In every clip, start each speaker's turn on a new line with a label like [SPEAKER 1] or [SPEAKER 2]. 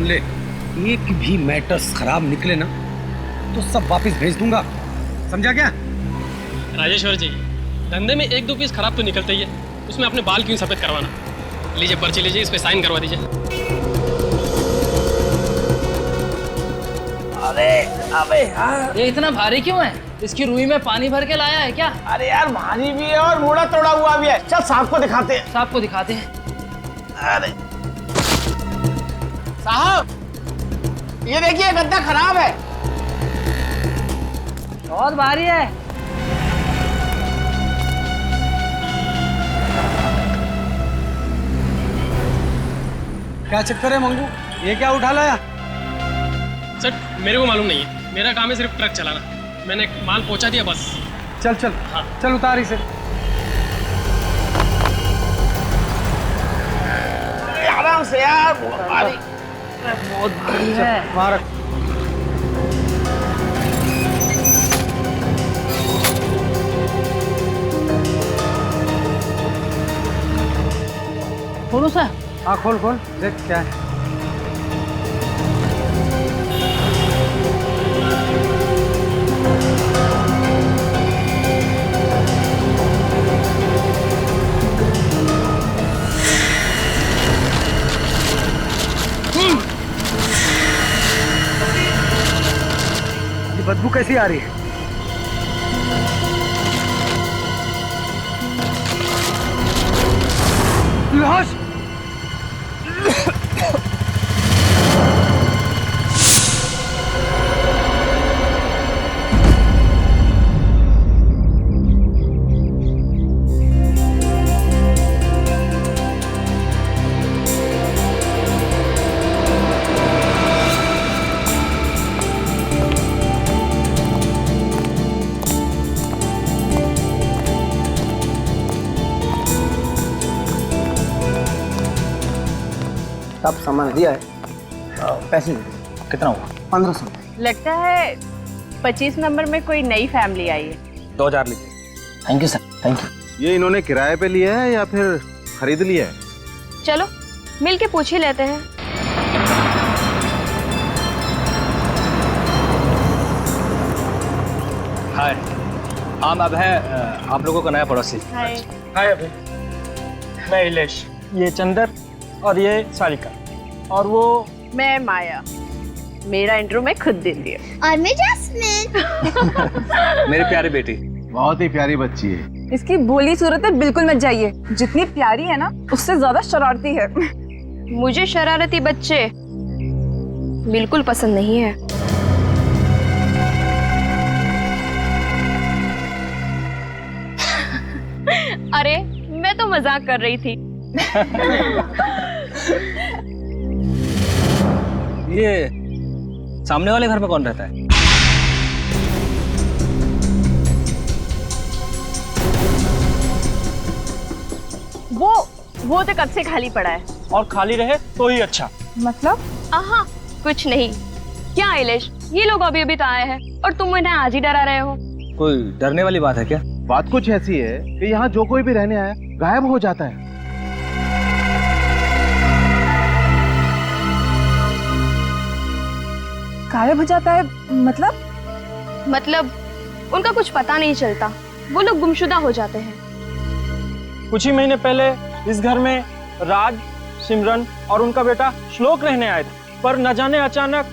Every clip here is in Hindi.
[SPEAKER 1] ले, एक भी मैटर्स खराब निकले ना तो सब वापस भेज दूंगा, समझा क्या?
[SPEAKER 2] राजेश्वर जी, धंधे में एक दो पीस खराब तो निकलते ही है, उसमें अपने बाल क्यों सफेद करवाना? लीजिए पर्ची लीजिए, इस पे साइन करवा दीजिए।
[SPEAKER 3] अरे अबे यार,
[SPEAKER 4] ये इतना भारी क्यों है? इसकी रुई में पानी भर के लाया है क्या?
[SPEAKER 3] अरे यार भारी भी है और मुड़ा तोड़ा हुआ भी है। चल साहब को दिखाते हैं।
[SPEAKER 4] साहब को दिखाते हैं।
[SPEAKER 3] अरे साहब, ये देखिए गद्दा खराब है।
[SPEAKER 4] बहुत भारी है।
[SPEAKER 1] क्या चक्कर है मंगू, ये क्या उठा लाया?
[SPEAKER 2] सर मेरे को मालूम नहीं है, मेरा काम है सिर्फ ट्रक चलाना, मैंने माल पहुंचा दिया बस।
[SPEAKER 1] चल चल
[SPEAKER 2] हाँ।
[SPEAKER 1] चल उतार इसे।
[SPEAKER 3] आराम से यार, बहुत भारी।
[SPEAKER 4] बहुत भारी है।
[SPEAKER 1] वहाँ रख।
[SPEAKER 4] खोलो सर।
[SPEAKER 1] हाँ खोल खोल, देख क्या है। ये बदबू कैसी आ रही है? लाश!
[SPEAKER 3] सब सामान दिया है, पैसे कितना हुआ? 1500।
[SPEAKER 5] लगता है 25 नंबर में कोई नई फैमिली आई है।
[SPEAKER 3] 2000 लीजिए। Thank you sir, thank you.
[SPEAKER 6] ये इन्होंने किराए पे लिया है या फिर खरीद लिया है?
[SPEAKER 5] चलो मिल के पूछ ही लेते हैं।
[SPEAKER 7] हाय, हम अब है आप लोगों का नया पड़ोसी।
[SPEAKER 5] हाय।
[SPEAKER 8] हाय अभी, मैं इलेश, ये चंदर और ये सारिका, और वो
[SPEAKER 5] मैं माया। मेरा इंट्रो मैं खुद देती हूँ।
[SPEAKER 9] और मैं जैस्मिन।
[SPEAKER 7] मेरी प्यारी बेटी।
[SPEAKER 6] बहुत ही प्यारी बच्ची है।
[SPEAKER 10] इसकी भोली सूरत बिल्कुल मत जाइए, जितनी प्यारी है ना उससे ज्यादा शरारती है।
[SPEAKER 5] मुझे शरारती बच्चे बिल्कुल पसंद नहीं है। अरे मैं तो मजाक कर रही थी।
[SPEAKER 7] ये सामने वाले घर में कौन रहता है?
[SPEAKER 5] वो तो कब से खाली पड़ा है।
[SPEAKER 8] और खाली रहे तो ही अच्छा।
[SPEAKER 10] मतलब?
[SPEAKER 5] आहा, कुछ नहीं। क्या आइलेश, ये लोग अभी अभी तो आए हैं और तुम इन्हें आज ही डरा रहे हो।
[SPEAKER 7] कोई डरने वाली बात है क्या?
[SPEAKER 6] बात कुछ ऐसी है कि यहाँ जो कोई भी रहने आया गायब हो जाता है।
[SPEAKER 10] गायब हो जाता है मतलब
[SPEAKER 5] उनका कुछ पता नहीं चलता, वो लोग गुमशुदा हो जाते हैं।
[SPEAKER 8] कुछ ही महीने पहले इस घर में राज, सिमरन और उनका बेटा श्लोक रहने आए थे, पर न जाने अचानक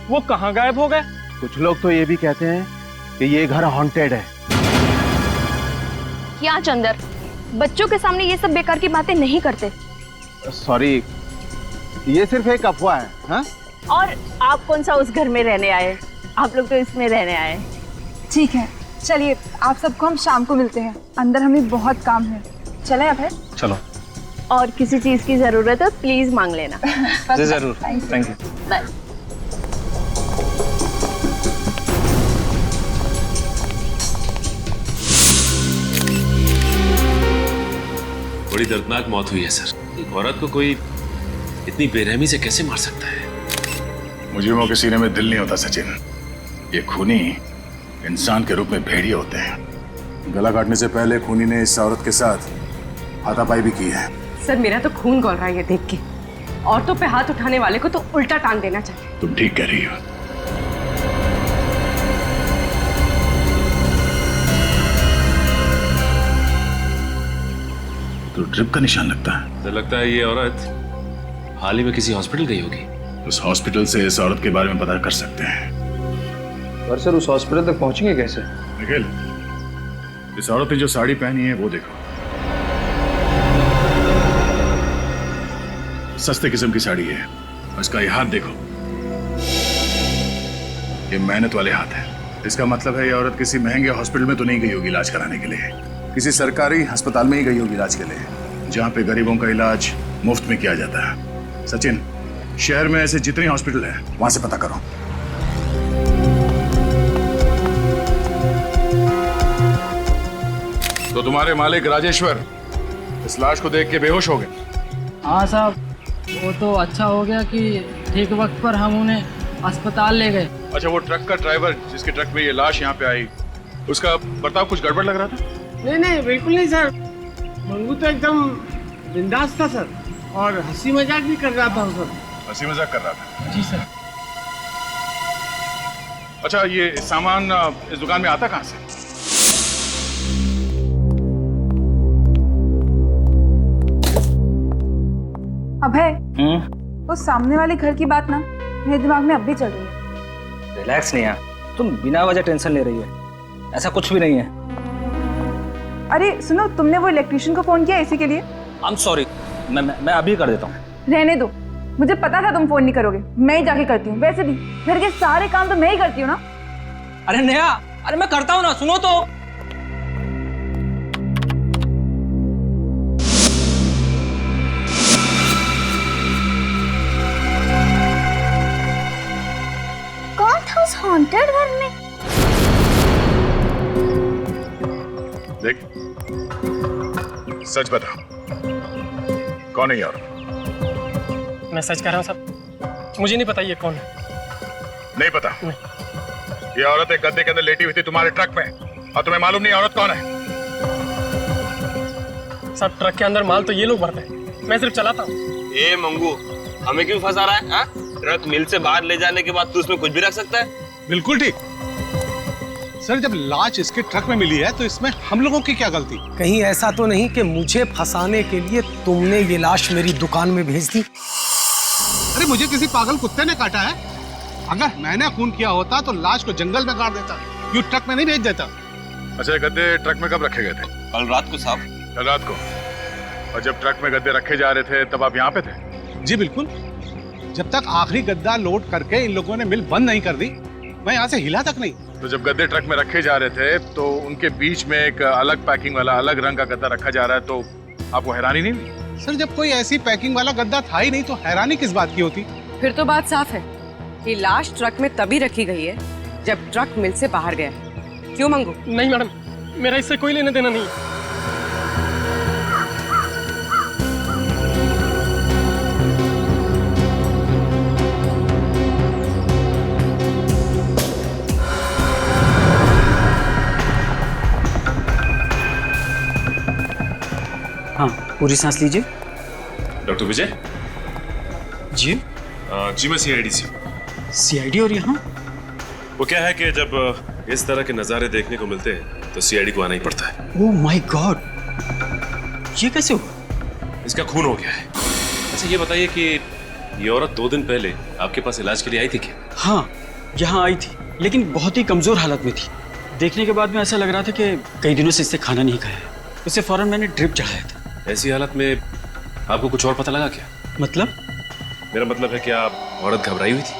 [SPEAKER 8] वो कहाँ गायब हो गए।
[SPEAKER 6] कुछ लोग तो ये भी कहते हैं कि ये घर हॉन्टेड है।
[SPEAKER 5] क्या चंदर, बच्चों के सामने ये सब बेकार की बातें नहीं करते।
[SPEAKER 6] सॉरी, ये सिर्फ एक अफवाह है। हाँ?
[SPEAKER 5] और आप कौन सा उस घर में रहने आए? आप लोग तो इसमें रहने आए।
[SPEAKER 10] ठीक है, चलिए आप सबको हम शाम को मिलते हैं, अंदर हमें बहुत काम है। चले अभय?
[SPEAKER 7] चलो।
[SPEAKER 5] और किसी चीज की जरूरत है प्लीज मांग लेना।
[SPEAKER 7] जी जरूर, थैंक यू।
[SPEAKER 5] बाय।
[SPEAKER 11] बड़ी दर्दनाक मौत हुई है सर। एक औरत को कोई इतनी बेरहमी से कैसे मार सकता है?
[SPEAKER 12] मुजरिमों के सीने में दिल नहीं होता सचिन। ये खूनी इंसान के रूप में भेड़िए होते हैं। गला काटने से पहले खूनी ने इस औरत के साथ हाथापाई भी की है।
[SPEAKER 10] सर मेरा तो खून खौल रहा है ये देख के।
[SPEAKER 5] औरतों पे हाथ उठाने वाले को तो उल्टा टांग देना चाहिए।
[SPEAKER 12] तुम ठीक कह रही हो। तो ड्रिप का निशान लगता है।
[SPEAKER 11] तो लगता है ये औरत हाल ही में किसी हॉस्पिटल गई होगी।
[SPEAKER 12] उस हॉस्पिटल से इस औरत के बारे में पता कर सकते हैं।
[SPEAKER 7] पर सर उस हॉस्पिटल तक पहुंचेंगे कैसे?
[SPEAKER 12] निखिल, इस औरत ने जो साड़ी पहनी है वो देखो। सस्ते किस्म की साड़ी है। और इसका ये हाथ देखो, ये मेहनत वाले हाथ है। इसका मतलब है ये औरत किसी महंगे हॉस्पिटल में तो नहीं गई होगी इलाज कराने के लिए, किसी सरकारी अस्पताल में ही गई होगी इलाज के लिए, जहाँ पे गरीबों का इलाज मुफ्त में किया जाता है। सचिन, शहर में ऐसे जितने हॉस्पिटल है वहां से पता करो। तो तुम्हारे मालिक राजेश्वर इस लाश को देख के बेहोश हो गए?
[SPEAKER 4] हाँ साहब, वो तो अच्छा हो गया कि ठीक वक्त पर हम उन्हें अस्पताल ले गए।
[SPEAKER 12] अच्छा, वो ट्रक का ड्राइवर जिसके ट्रक में ये लाश यहाँ पे आई, उसका बर्ताव कुछ गड़बड़ लग रहा था?
[SPEAKER 3] नहीं नहीं, बिल्कुल नहीं सर। मंगू तो एकदम बिंदास था सर, और हंसी मजाक भी कर रहा था सर।
[SPEAKER 12] हंसी मजाक कर रहा था?
[SPEAKER 3] जी सर।
[SPEAKER 12] अच्छा, ये सामान इस दुकान में आता कहाँ से?
[SPEAKER 10] अभय, उस सामने वाले घर की बात ना मेरे दिमाग में अब भी चल रही है।
[SPEAKER 7] रिलैक्स नेहा, तुम बिना वजह टेंशन ले रही है। ऐसा कुछ भी नहीं है।
[SPEAKER 10] अरे सुनो, तुमने वो इलेक्ट्रिशियन को फोन किया इसी के लिए?
[SPEAKER 7] आई एम सॉरी, मैं अभी कर देता हूँ।
[SPEAKER 10] रहने दो, मुझे पता था तुम फोन नहीं करोगे। मैं ही जाके करती हूँ। वैसे भी घर के सारे काम तो मैं ही करती हूँ ना।
[SPEAKER 7] अरे नेहा, अरे मैं करता हूँ ना, सुनो तो।
[SPEAKER 5] कौन था उस हॉन्टेड घर में?
[SPEAKER 12] देख, सच बता, कौन है ये औरत?
[SPEAKER 2] मैं सच कह रहा हूँ साहब, मुझे नहीं पता ये कौन है।
[SPEAKER 12] नहीं पता? ये औरत एक गद्दे के अंदर लेटी हुई थी तुम्हारे ट्रक में, और तुम्हें मालूम नहीं औरत कौन है?
[SPEAKER 2] साहब, ट्रक के अंदर माल तो ये लोग भरते हैं, मैं सिर्फ चलाता हूँ।
[SPEAKER 9] ए मंगू, हमें क्यों फंसा रहा है? ट्रक मिल से बाहर ले जाने के बाद तू उसमें कुछ भी रख सकता है?
[SPEAKER 13] बिल्कुल ठीक सर। जब लाश इसके ट्रक में मिली है तो इसमें हम लोगों की क्या गलती?
[SPEAKER 1] कहीं ऐसा तो नहीं कि मुझे फंसाने के लिए तुमने ये लाश मेरी दुकान में भेज दी?
[SPEAKER 13] अरे मुझे किसी पागल कुत्ते ने काटा है। अगर मैंने खून किया होता तो लाश को जंगल में गाड़ देता, यूं ट्रक में नहीं भेज देता।
[SPEAKER 12] अच्छा, ये गद्दे ट्रक में कब रखे गए थे?
[SPEAKER 9] कल रात को साहब।
[SPEAKER 12] कल रात को? और जब ट्रक में गद्दे रखे जा रहे थे तब आप यहाँ पे थे?
[SPEAKER 13] जी बिल्कुल। जब तक आखिरी गद्दा लोड करके इन लोगों ने मिल बंद नहीं कर दी, मैं यहाँ से हिला तक नहीं।
[SPEAKER 12] तो जब गद्दे ट्रक में रखे जा रहे थे तो उनके बीच में एक अलग पैकिंग वाला अलग रंग का गद्दा रखा जा रहा है, तो आपको हैरानी नहीं हुई?
[SPEAKER 13] सर, जब कोई ऐसी पैकिंग वाला गद्दा था ही नहीं तो हैरानी किस बात की होती?
[SPEAKER 14] फिर तो बात साफ है कि लाश ट्रक में तभी रखी गई है जब ट्रक मिल से बाहर गया है। क्यों मंगू?
[SPEAKER 2] नहीं मैडम, मेरा इससे कोई लेना देना नहीं है।
[SPEAKER 1] हाँ, पूरी सांस लीजिए।
[SPEAKER 11] डॉक्टर विजय
[SPEAKER 1] जी?
[SPEAKER 11] जी मैं सीआईडी से हूँ।
[SPEAKER 1] सीआईडी? और यहाँ?
[SPEAKER 11] वो क्या है कि जब इस तरह के नज़ारे देखने को मिलते हैं तो सीआईडी को आना ही पड़ता है।
[SPEAKER 1] ओह माय गॉड, ये कैसे हुआ?
[SPEAKER 11] इसका खून हो गया है। अच्छा ये बताइए कि ये औरत 2 दिन पहले आपके पास इलाज के लिए आई थी क्या?
[SPEAKER 1] हाँ, यहाँ आई थी, लेकिन बहुत ही कमजोर हालत में थी। देखने के बाद में ऐसा लग रहा था कि कई दिनों से इससे खाना नहीं खाया है। उसे फौरन मैंने ड्रिप चढ़ाया था।
[SPEAKER 11] ऐसी हालत में आपको कुछ और पता लगा क्या?
[SPEAKER 1] मतलब?
[SPEAKER 11] मेरा मतलब है कि आप औरत घबराई हुई थी?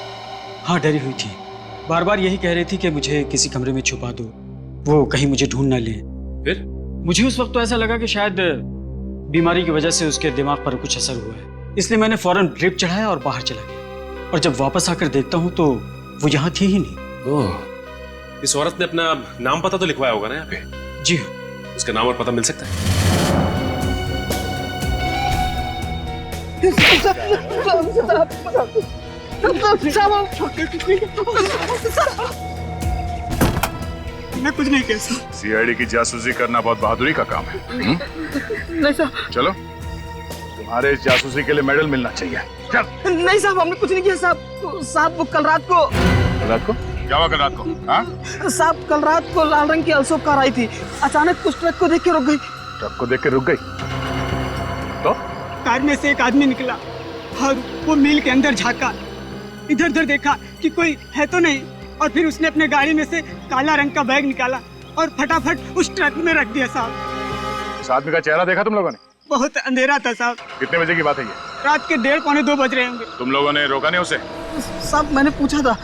[SPEAKER 1] हाँ, डरी हुई थी। बार बार यही कह रही थी कि मुझे किसी कमरे में छुपा दो, वो कहीं मुझे ढूंढ ना ले।
[SPEAKER 11] फिर?
[SPEAKER 1] मुझे उस वक्त तो ऐसा लगा कि शायद बीमारी की वजह से उसके दिमाग पर कुछ असर हुआ है, इसलिए मैंने फौरन ड्रिप चढ़ाया और बाहर चला गया। और जब वापस आकर देखता हूँ तो वो यहाँ थी ही नहीं।
[SPEAKER 11] ओह, इस औरत ने अपना नाम पता तो लिखवाया होगा ना यहाँ पे?
[SPEAKER 1] जी हाँ।
[SPEAKER 11] उसका नाम और पता मिल सकता है?
[SPEAKER 13] मैं कुछ नहीं कह सकता।
[SPEAKER 12] सीआईडी की जासूसी करना बहुत बहादुरी का काम है। चलो, तुम्हारे इस जासूसी के लिए मेडल मिलना चाहिए। चल।
[SPEAKER 4] नहीं साहब, हमने कुछ नहीं किया साहब। तो साहब वो कल रात को
[SPEAKER 12] क्या हुआ कल रात को? हाँ?
[SPEAKER 4] साहब कल रात को लाल रंग की अल्सोप कार आई थी, अचानक उस ट्रक को देख के रुक गई।
[SPEAKER 12] ट्रक को देख के रुक गई तो?
[SPEAKER 3] कार में से एक आदमी निकला और वो मिल के अंदर झांका, इधर उधर देखा कि कोई है तो नहीं, और फिर उसने अपने गाड़ी में से काला रंग का बैग निकाला और फटाफट उस ट्रक में रख दिया साहब।
[SPEAKER 12] उस आदमी का चेहरा देखा तुम लोगों ने?
[SPEAKER 3] बहुत अंधेरा था साहब।
[SPEAKER 12] कितने बजे की बात है ये?
[SPEAKER 3] रात के 1:30 पौने 2 बज रहे होंगे।
[SPEAKER 12] तुम लोगों ने रोका नहीं उसे?
[SPEAKER 4] साहब मैंने पूछा था,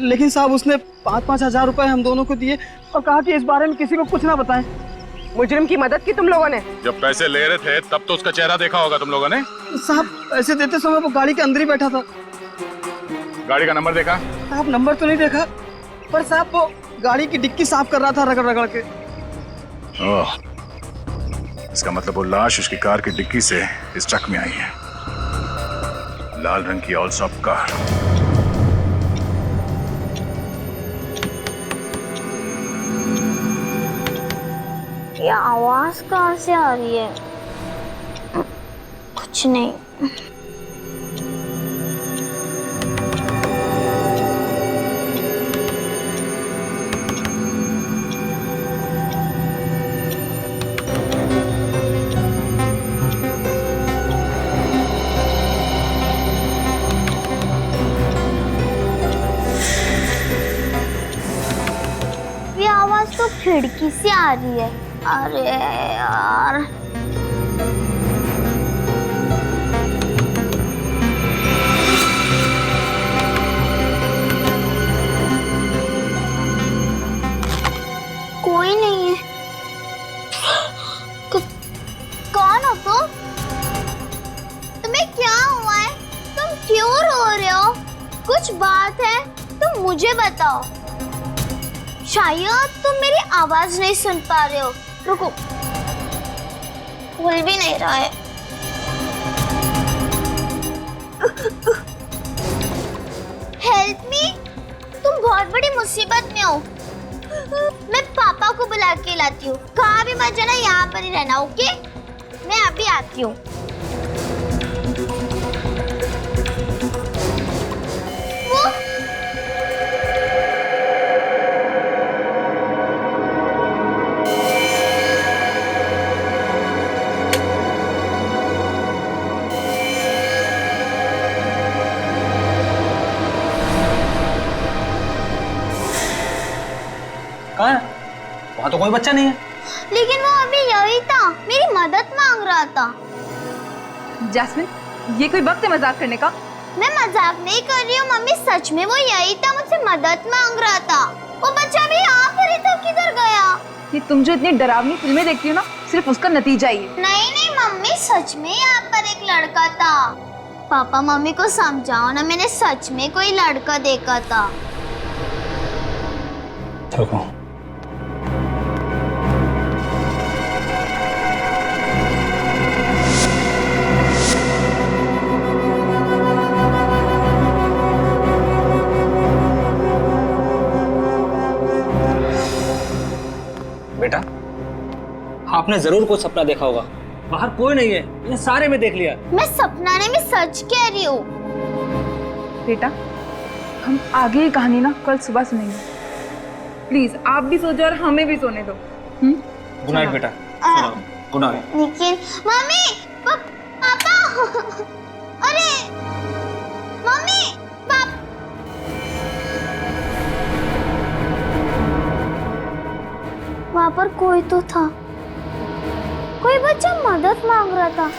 [SPEAKER 4] लेकिन साहब उसने 5-5 हजार रुपए हम दोनों को दिए और कहा कि इस बारे में किसी को कुछ ना बताएं।
[SPEAKER 14] मुजरिम की मदद की तुम लोगों ने?
[SPEAKER 12] जब पैसे ले रहे थे तब तो उसका चेहरा देखा होगा तुम लोगों ने?
[SPEAKER 4] साहब पैसे देते समय वो गाड़ी के अंदर ही बैठा था।
[SPEAKER 12] गाड़ी का नंबर देखा?
[SPEAKER 4] साहब नंबर तो नहीं देखा, पर साहब वो गाड़ी की डिक्की साफ कर रहा था रगड़ रगड़ के।
[SPEAKER 12] ओह, इसका मतलब वो लाश उसकी कार की डिक्की से इस ट्रक में आई है। लाल रंग की ऑल्सॉप कार।
[SPEAKER 15] ये आवाज कहाँ से आ रही है? कुछ नहीं। ये आवाज तो खिड़की से आ रही है। अरे यार, कोई नहीं है। कौन हो तुम? तुम्हें क्या हुआ है? तुम क्यों रो रहे हो? कुछ बात है तो मुझे बताओ। शायद तुम मेरी आवाज नहीं सुन पा रहे हो। रुको, खुल भी नहीं रहा है। हेल्प मी, तुम बहुत बड़ी मुसीबत में हो। मैं पापा को बुला के लाती हूँ। कहाँ भी मत जाना, यहाँ पर ही रहना, ओके? मैं अभी आती हूँ।
[SPEAKER 7] कहाँ है? वहाँ तो कोई बच्चा नहीं है।
[SPEAKER 15] लेकिन वो अभी यही था, मेरी मदद मांग रहा था।
[SPEAKER 10] जैस्मिन, ये कोई वक्त है मजाक करने का?
[SPEAKER 15] मैं मजाक नहीं कर रही हूँ मम्मी, सच में वो यही था, मुझसे मदद मांग रहा था। वो बच्चा भी यहाँ पर ही था, किधर गया?
[SPEAKER 10] ये तुम जो इतनी डरावनी फिल्में देखती हो ना, सिर्फ उसका नतीजा ही है।
[SPEAKER 15] नहीं नहीं मम्मी, सच में यहाँ पर एक लड़का था। पापा मम्मी को समझाओ ना, मैंने सच में कोई लड़का देखा था।
[SPEAKER 7] रुको। बेटा, आपने जरूर कुछ सपना देखा होगा। बाहर कोई नहीं है, ये सारे में देख लिया।
[SPEAKER 15] मैं सपना नहीं, मैं सच कह रही हूँ।
[SPEAKER 10] बेटा, हम आगे की कहानी ना कल सुबह सुनेंगे। प्लीज आप भी सो जाओ और हमें भी सोने दो।
[SPEAKER 7] गुड नाइट बेटा। Good night.
[SPEAKER 15] लेकिन मम्मी, पापा, अरे मम्मी, वहाँ पर कोई तो था, कोई बच्चा मदद मांग रहा था।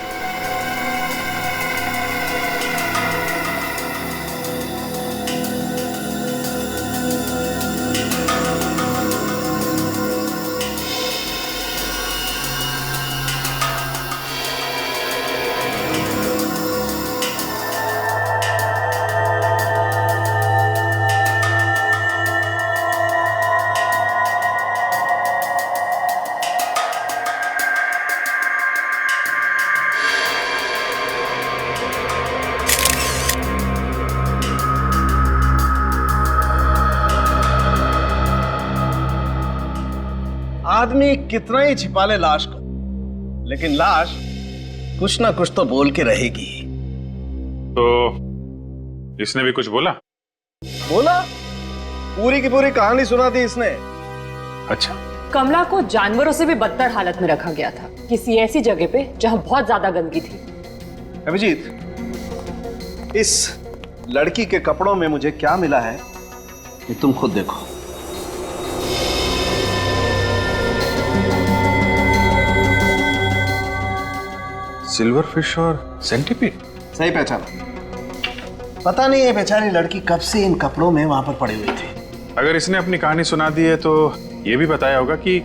[SPEAKER 13] आदमी कितना ही छिपा ले लाश को, लेकिन लाश
[SPEAKER 6] कुछ ना कुछ तो बोल के रहेगी।
[SPEAKER 12] तो इसने भी कुछ बोला?
[SPEAKER 6] बोला, पूरी की पूरी कहानी सुना दी इसने।
[SPEAKER 12] अच्छा।
[SPEAKER 16] कमला को जानवरों से भी बदतर हालत में रखा गया था, किसी ऐसी जगह पे जहां बहुत ज्यादा गंदगी थी।
[SPEAKER 6] अभिजीत, इस लड़की के कपड़ों में मुझे क्या मिला है ये तुम खुद देखो।
[SPEAKER 12] सिल्वर फिश और सेंटीपीड।
[SPEAKER 6] सही पहचाना। पता नहीं ये बेचारी लड़की कब से इन कपड़ों में वहां पर पड़ी हुई थी।
[SPEAKER 12] अगर इसने अपनी कहानी सुना दी है तो ये भी बताया होगा कि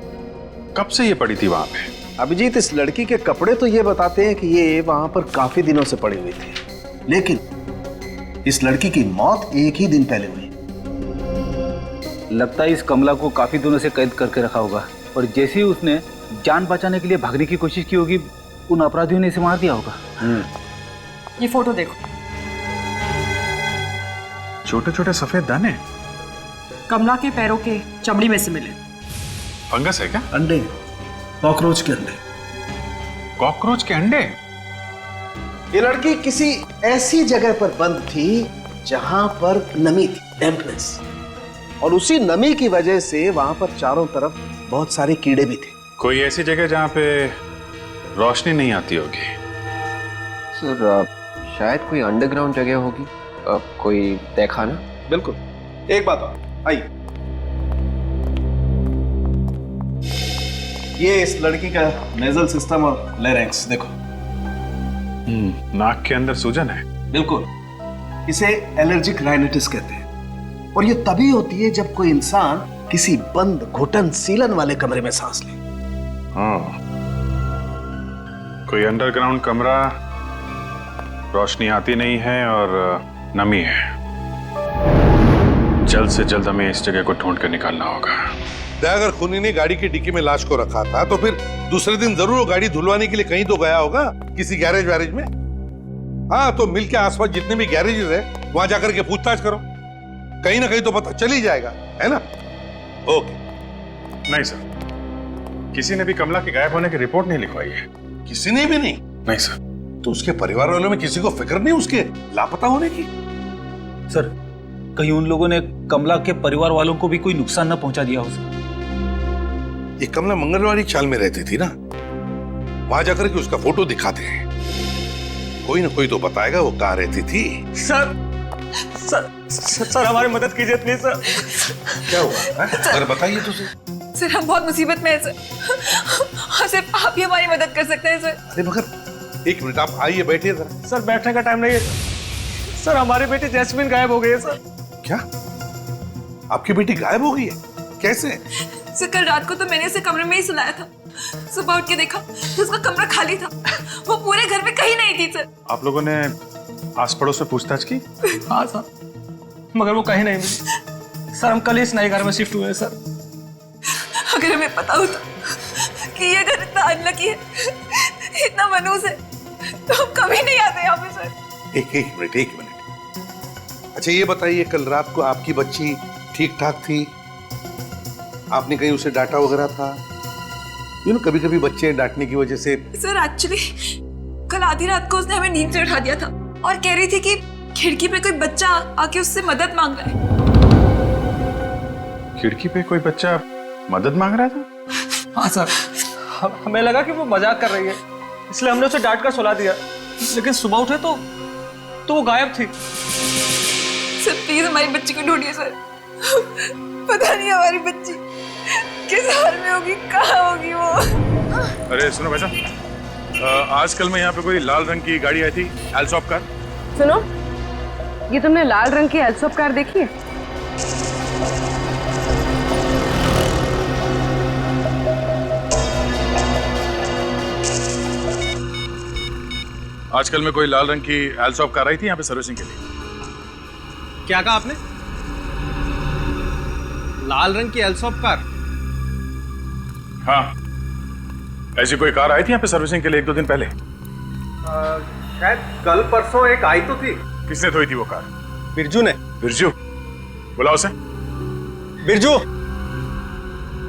[SPEAKER 12] कब से ये पड़ी थी वहां पे।
[SPEAKER 6] अभिजीत, इस लड़की के कपड़े तो ये बताते हैं कि ये वहां पर काफी दिनों से पड़ी हुई थी, लेकिन इस लड़की की मौत एक ही दिन पहले हुई।
[SPEAKER 7] लगता है इस कमला को काफी दिनों से कैद करके रखा होगा और जैसे ही उसने जान बचाने के लिए भागने की कोशिश की होगी, उन अपराधियों ने इसे मार दिया होगा।
[SPEAKER 16] ये फोटो देखो।
[SPEAKER 12] छोटे छोटे सफेद दाने
[SPEAKER 16] कमला के पैरों के चमड़ी में से मिले।
[SPEAKER 12] फंगस है क्या?
[SPEAKER 6] अंडे, कॉकरोच के अंडे।
[SPEAKER 12] कॉकरोच के अंडे?
[SPEAKER 6] ये लड़की किसी ऐसी जगह पर बंद थी जहां पर नमी थी, डैम्पनेस, और उसी नमी की वजह से वहां पर चारों तरफ बहुत सारे कीड़े भी थे।
[SPEAKER 12] कोई ऐसी जगह जहां पे रोशनी नहीं आती होगी।
[SPEAKER 17] सर, शायद कोई अंडरग्राउंड जगह होगी, कोई देखा ना?
[SPEAKER 6] बिल्कुल। एक बात और, आइए। ये इस लड़की का नेजल सिस्टम और लैरिंक्स देखो।
[SPEAKER 12] नाक के अंदर सूजन है।
[SPEAKER 6] बिल्कुल, इसे एलर्जिक राइनाइटिस कहते हैं, और ये तभी होती है जब कोई इंसान किसी बंद घुटन सीलन वाले कमरे में सांस ले।
[SPEAKER 12] हाँ, कोई अंडरग्राउंड कमरा, रोशनी आती नहीं है और नमी है। जल्द से जल्द हमें इस जगह को ढूंढ कर निकालना होगा।
[SPEAKER 13] अगर खूनी ने गाड़ी की डिक्की में लाश को रखा था तो फिर दूसरे दिन जरूर वो गाड़ी धुलवाने के लिए कहीं तो गया होगा, किसी गैरेज वैरेज में। हाँ, तो मिल के आसपास जितने भी गैरेजेस है वहां जाकर के पूछताछ करो, कहीं ना कहीं तो पता चल ही जाएगा, है ना? ओके।
[SPEAKER 12] नहीं सर, किसी ने भी कमला के गायब होने की रिपोर्ट नहीं लिखवाई है।
[SPEAKER 13] किसी ने भी नहीं?
[SPEAKER 12] नहीं सर।
[SPEAKER 13] तो उसके परिवार वालों में किसी को फिक्र नहीं उसके लापता होने की?
[SPEAKER 7] सर, कहीं उन लोगों ने कमला के परिवार वालों को भी कोई नुकसान न पहुंचा दिया हो सर?
[SPEAKER 13] ये कमला मंगलवारी चाल में रहती थी ना, वहां जाकर के उसका फोटो दिखाते हैं, कोई ना कोई तो बताएगा वो कहाँ रहती थी।
[SPEAKER 8] सर सर सर हमारी मदद कीजिए प्लीज सर।
[SPEAKER 13] क्या हुआ? अगर बताइए तो
[SPEAKER 10] सर, हम बहुत मुसीबत में हैं सर, और सिर्फ आप ही हमारी मदद कर सकते हैं सर।
[SPEAKER 13] अरे मगर एक मिनट, आप आइए, बैठिए जरा।
[SPEAKER 8] सर, बैठने का टाइम नहीं है सर, हमारी बेटी जैस्मिन गायब हो गई है सर।
[SPEAKER 13] क्या? आपकी बेटी गायब हो गई है? कैसे?
[SPEAKER 10] सर, कल रात को तो मैंने उसे कमरे में ही सुलाया था, सुबह उठ के देखा तो उसका कमरा खाली था, वो पूरे घर में कहीं नहीं थी सर।
[SPEAKER 12] आप लोगों ने आस पड़ोस में पूछताछ की?
[SPEAKER 8] हाँ सर, मगर वो कहीं नहीं मिली सर। हम कल ही इस नए घर में शिफ्ट हुए सर।
[SPEAKER 10] अगर हमें पता होता कि ये घर इतना अनलकी है, इतना मनूस है, तो हम कभी नहीं आते यहाँ पे सर।
[SPEAKER 13] एक मिनट। अच्छा ये बताइए, कल रात को आपकी बच्ची ठीक ठाक थी? आपने कहीं उसे डांटा वगैरह था? कभी कभी बच्चे डांटने की वजह से।
[SPEAKER 10] सर, एक्चुअली कल आधी रात को उसने हमें नींद से उठा दिया था और कह रही थी कि खिड़की पे कोई बच्चा आके उससे मदद मांग रहा है।
[SPEAKER 12] खिड़की पे कोई बच्चा मदद मांग रहा था?
[SPEAKER 8] हाँ सर, हमें लगा कि वो मजाक कर रही है, इसलिए हमने उसे डांट कर सुला दिया, लेकिन सुबह उठे तो वो गायब थी।
[SPEAKER 10] सर, प्लीज हमारी बच्ची को ढूंढिए सर। पता नहीं हमारी बच्ची किस हाल में होगी, कहाँ होगी वो।
[SPEAKER 12] अरे सुनो भाई साहब, आजकल में यहाँ पे कोई लाल रंग की गाड़ी आई थी, एल्सॉप कार।
[SPEAKER 14] सुनो, ये तुमने लाल रंग की एल्सॉप कार देखी है?
[SPEAKER 12] आजकल में कोई लाल रंग की एल्सॉप कार आई थी यहाँ पे सर्विसिंग के लिए।
[SPEAKER 8] क्या कहा आपने? लाल रंग की एल्सॉप कार?
[SPEAKER 12] हाँ, ऐसी कोई कार आई थी यहाँ पे सर्विसिंग के लिए 1-2 दिन पहले।
[SPEAKER 8] शायद कल परसों एक आई तो थी।
[SPEAKER 12] किसने धोई थी वो कार?
[SPEAKER 8] बिरजू ने।
[SPEAKER 12] बिरजू? बुलाओ उसे।
[SPEAKER 8] बिरजू,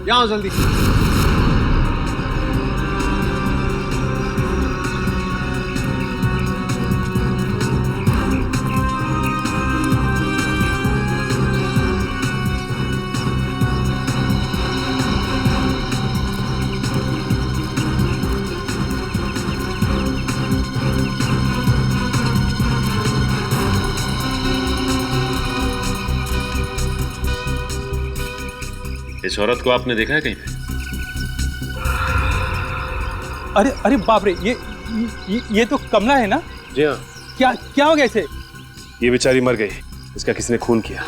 [SPEAKER 8] यहाँ जल्दी।
[SPEAKER 11] इस औरत को आपने देखा है कहीं पे?
[SPEAKER 7] अरे अरे बाप रे, ये तो कमला है ना?
[SPEAKER 11] जी हाँ।
[SPEAKER 7] क्या हो गया इसे?
[SPEAKER 11] ये बेचारी मर गई, इसका किसी ने खून किया।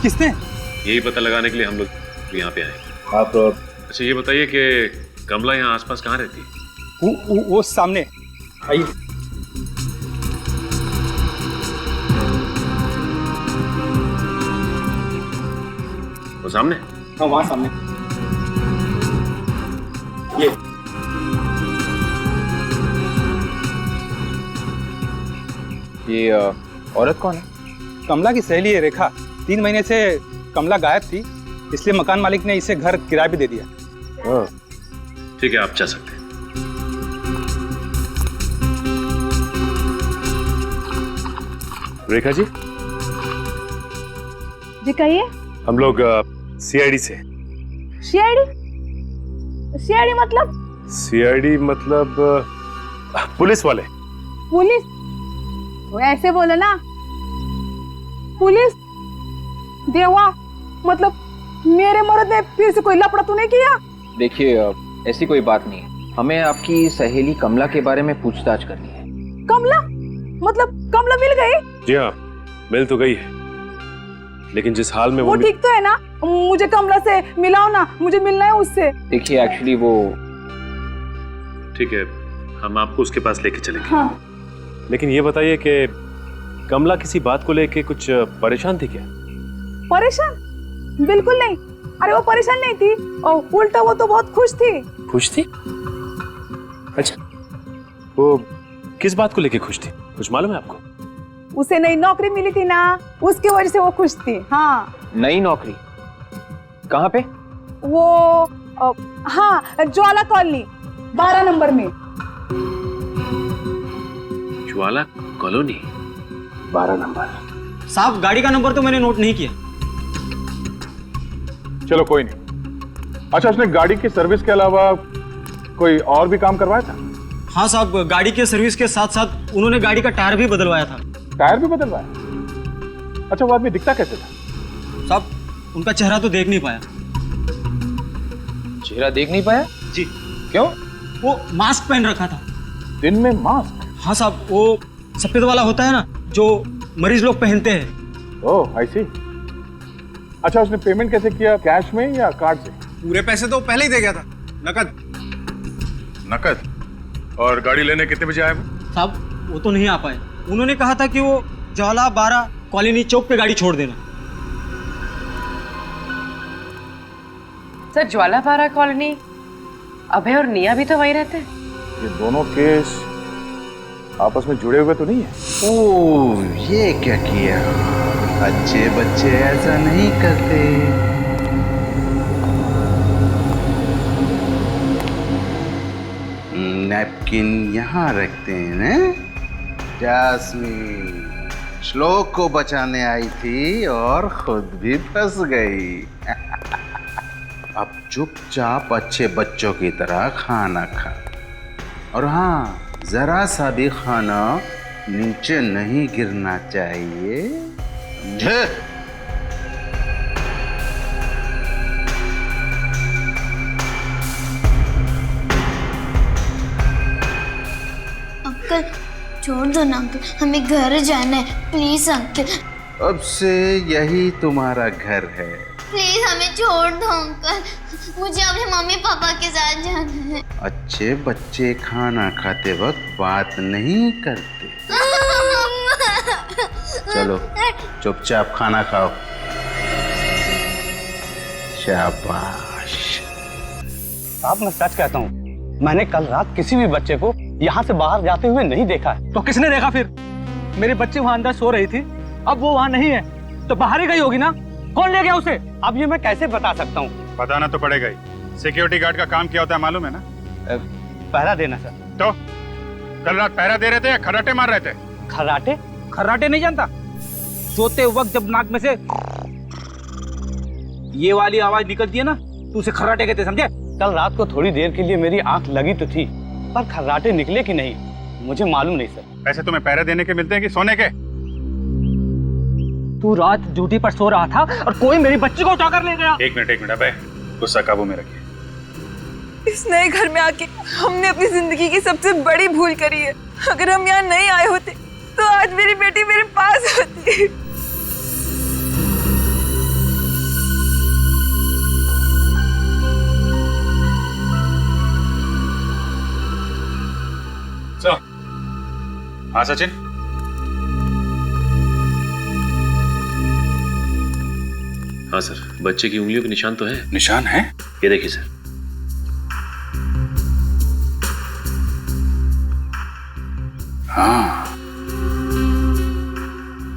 [SPEAKER 7] किसने?
[SPEAKER 11] यही पता लगाने के लिए हम लोग यहाँ पे आए।
[SPEAKER 12] आप
[SPEAKER 11] अच्छा ये बताइए कि कमला यहाँ आसपास कहाँ रहती है?
[SPEAKER 7] वो सामने आइए।
[SPEAKER 11] वो सामने?
[SPEAKER 7] हाँ वहाँ सामने।
[SPEAKER 17] ये औरत कौन है?
[SPEAKER 7] कमला की सहेली है रेखा। 3 महीने से कमला गायब थी, इसलिए मकान मालिक ने इसे घर किराए पे दे दिया।
[SPEAKER 11] हाँ ठीक है, आप जा सकते हैं। रेखा जी,
[SPEAKER 18] जी कहिए।
[SPEAKER 11] हम लोग सीआईडी से।
[SPEAKER 18] सीआईडी मतलब?
[SPEAKER 11] सीआईडी मतलब पुलिस वाले।
[SPEAKER 18] पुलिस? वो ऐसे बोलो ना, पुलिस देवा मतलब मेरे मर्द ने फिर से कोई लफड़ा तो नहीं किया?
[SPEAKER 17] देखिए ऐसी कोई बात नहीं है, हमें आपकी सहेली कमला के बारे में पूछताछ करनी है।
[SPEAKER 18] कमला? मतलब कमला मिल गई?
[SPEAKER 11] जी हाँ, मिल तो गई है, लेकिन जिस हाल में
[SPEAKER 18] वो ठीक तो है ना? मुझे कमला से मिलाओ ना, मुझे मिलना है उससे।
[SPEAKER 17] देखिए एक्चुअली वो
[SPEAKER 11] ठीक है, हम आपको उसके पास लेके चलेंगे।
[SPEAKER 18] हाँ।
[SPEAKER 11] लेकिन ये बताइए कि कमला किसी बात को लेके कुछ परेशान थी क्या?
[SPEAKER 18] परेशान? बिल्कुल नहीं। अरे वो परेशान नहीं थी, और उल्टा वो तो बहुत खुश थी।
[SPEAKER 11] खुश थी? अच्छा, वो किस बात को लेके खुश थी, कुछ मालूम है आपको?
[SPEAKER 18] उसे नई नौकरी मिली थी ना, उसकी वजह से वो खुश थी। हाँ।
[SPEAKER 17] नई नौकरी? कहाँ पे?
[SPEAKER 18] वो हाँ, ज्वाला कॉलोनी 12 नंबर में।
[SPEAKER 11] ज्वाला कॉलोनी 12 नंबर।
[SPEAKER 1] साहब गाड़ी का नंबर तो मैंने नोट नहीं किया।
[SPEAKER 12] चलो कोई नहीं। अच्छा, उसने गाड़ी की सर्विस के अलावा कोई और भी काम करवाया था?
[SPEAKER 1] हाँ साहब, गाड़ी के सर्विस के साथ साथ उन्होंने गाड़ी का टायर भी बदलवाया था।
[SPEAKER 12] टायर भी बदलवाया? अच्छा, वो आदमी दिखता कैसे था?
[SPEAKER 1] साहब उनका चेहरा तो देख नहीं पाया।
[SPEAKER 17] चेहरा देख नहीं पाया?
[SPEAKER 1] जी।
[SPEAKER 17] क्यों?
[SPEAKER 1] वो मास्क पहन रखा था।
[SPEAKER 12] दिन में मास्क?
[SPEAKER 1] हाँ साहब, वो सफेद वाला होता है ना जो मरीज लोग पहनते हैं।
[SPEAKER 12] ओह आई सी। अच्छा, उसने पेमेंट कैसे किया, कैश में या कार्ड से?
[SPEAKER 4] पूरे पैसे तो पहले ही दे गया था, नकद।
[SPEAKER 12] नकद? और गाड़ी लेने कितने बजे आए वो?
[SPEAKER 1] साहब वो तो नहीं आ पाए, उन्होंने कहा था कि वो ज्वाला 12 कॉलोनी चौक पे गाड़ी छोड़ देना।
[SPEAKER 14] सर ज्वाला 12 कॉलोनी, अभय और निया भी तो वहीं रहते हैं।
[SPEAKER 12] ये दोनों केस आपस में जुड़े हुए तो नहीं है?
[SPEAKER 19] ओह, ये क्या किया? अच्छे बच्चे ऐसा नहीं करते। नैपकिन यहाँ रखते हैं ना? जास्मीन श्लोक को बचाने आई थी और खुद भी फंस गई। अब चुपचाप अच्छे बच्चों की तरह खाना खा, और हाँ, जरा सा भी खाना नीचे नहीं गिरना चाहिए, समझे?
[SPEAKER 15] अंकल छोड़ दो ना अंकल, हमें घर जाना है, प्लीज अंकल।
[SPEAKER 19] अब से यही तुम्हारा घर है।
[SPEAKER 15] प्लीज हमें छोड़ दो अंकल, मुझे अपने मम्मी पापा के साथ जाना है।
[SPEAKER 19] अच्छे बच्चे खाना खाते वक्त बात नहीं करते। चलो चुपचाप खाना खाओ। शाबाश।
[SPEAKER 4] साहब मैं सच कहता हूँ, मैंने कल रात किसी भी बच्चे को यहाँ से बाहर जाते हुए नहीं देखा है।
[SPEAKER 8] तो किसने देखा फिर? मेरी बच्ची वहाँ अंदर सो रही थी, अब वो वहाँ नहीं है तो बाहर ही गई होगी ना। कौन ले गया उसे?
[SPEAKER 4] अब ये मैं कैसे बता सकता हूँ?
[SPEAKER 12] बताना तो पड़ेगा ही। सिक्योरिटी गार्ड का काम क्या होता है मालूम है ना?
[SPEAKER 4] पहरा देना सर।
[SPEAKER 12] तो कल रात पहरा दे रहे थे या खर्राटे मार रहे थे?
[SPEAKER 4] खर्राटे?
[SPEAKER 7] खर्राटे नहीं जानता? सोते वक्त जब नाक में से ये वाली आवाज निकलती है ना, तो उसे खर्राटे कहते, समझे?
[SPEAKER 4] कल रात को थोड़ी देर के लिए मेरी आंख लगी तो थी, पर खर्राटे निकले कि नहीं मुझे मालूम नहीं सर।
[SPEAKER 12] ऐसे तुम्हें पहरा देने के मिलते हैं कि सोने के?
[SPEAKER 8] तू रात ड्यूटी पर सो रहा था और कोई मेरी बच्ची को उठाकर ले गया।
[SPEAKER 12] एक मिनट अबे,
[SPEAKER 19] गुस्सा काबू में रखिए।
[SPEAKER 10] इस नए घर में आके हमने अपनी जिंदगी की सबसे बड़ी भूल करी है। अगर हम यहाँ नहीं आए होते तो आज मेरी बेटी मेरे पास होती।
[SPEAKER 19] हाँ सचिन,
[SPEAKER 11] हाँ सर, बच्चे की उंगलियों के निशान तो है।
[SPEAKER 19] निशान है?
[SPEAKER 11] ये देखिए सर।
[SPEAKER 19] हाँ,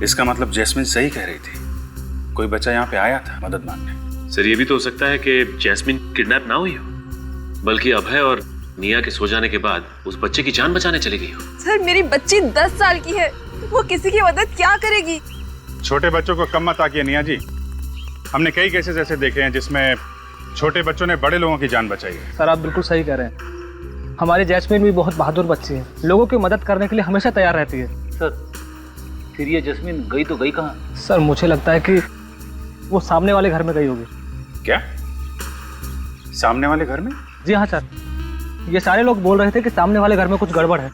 [SPEAKER 19] इसका मतलब जैस्मिन सही कह रही थी, कोई बच्चा यहाँ पे आया था मदद मांगने।
[SPEAKER 11] सर ये भी तो हो सकता है कि जैस्मिन किडनैप ना हुई हो, बल्कि अभय और निया के सो जाने के बाद उस बच्चे की जान बचाने चली गई हो।
[SPEAKER 10] सर मेरी बच्ची 10 साल की है, वो किसी की मदद क्या करेगी?
[SPEAKER 12] छोटे बच्चों को कम मत आकिए निया जी। हमने कई केसेस ऐसे देखे हैं जिसमें छोटे बच्चों ने बड़े लोगों की जान बचाई है।
[SPEAKER 4] सर आप बिल्कुल सही कह रहे हैं। हमारी जैस्मिन भी बहुत बहादुर बच्ची है, लोगों की मदद करने के लिए हमेशा तैयार रहती है।
[SPEAKER 7] सर फिर ये जैस्मिन गई तो गई कहाँ?
[SPEAKER 4] सर मुझे लगता है कि वो सामने वाले घर में गई होगी।
[SPEAKER 19] क्या? सामने वाले घर में?
[SPEAKER 4] जी हाँ सर, ये सारे लोग बोल रहे थे कि सामने वाले घर में कुछ गड़बड़ है।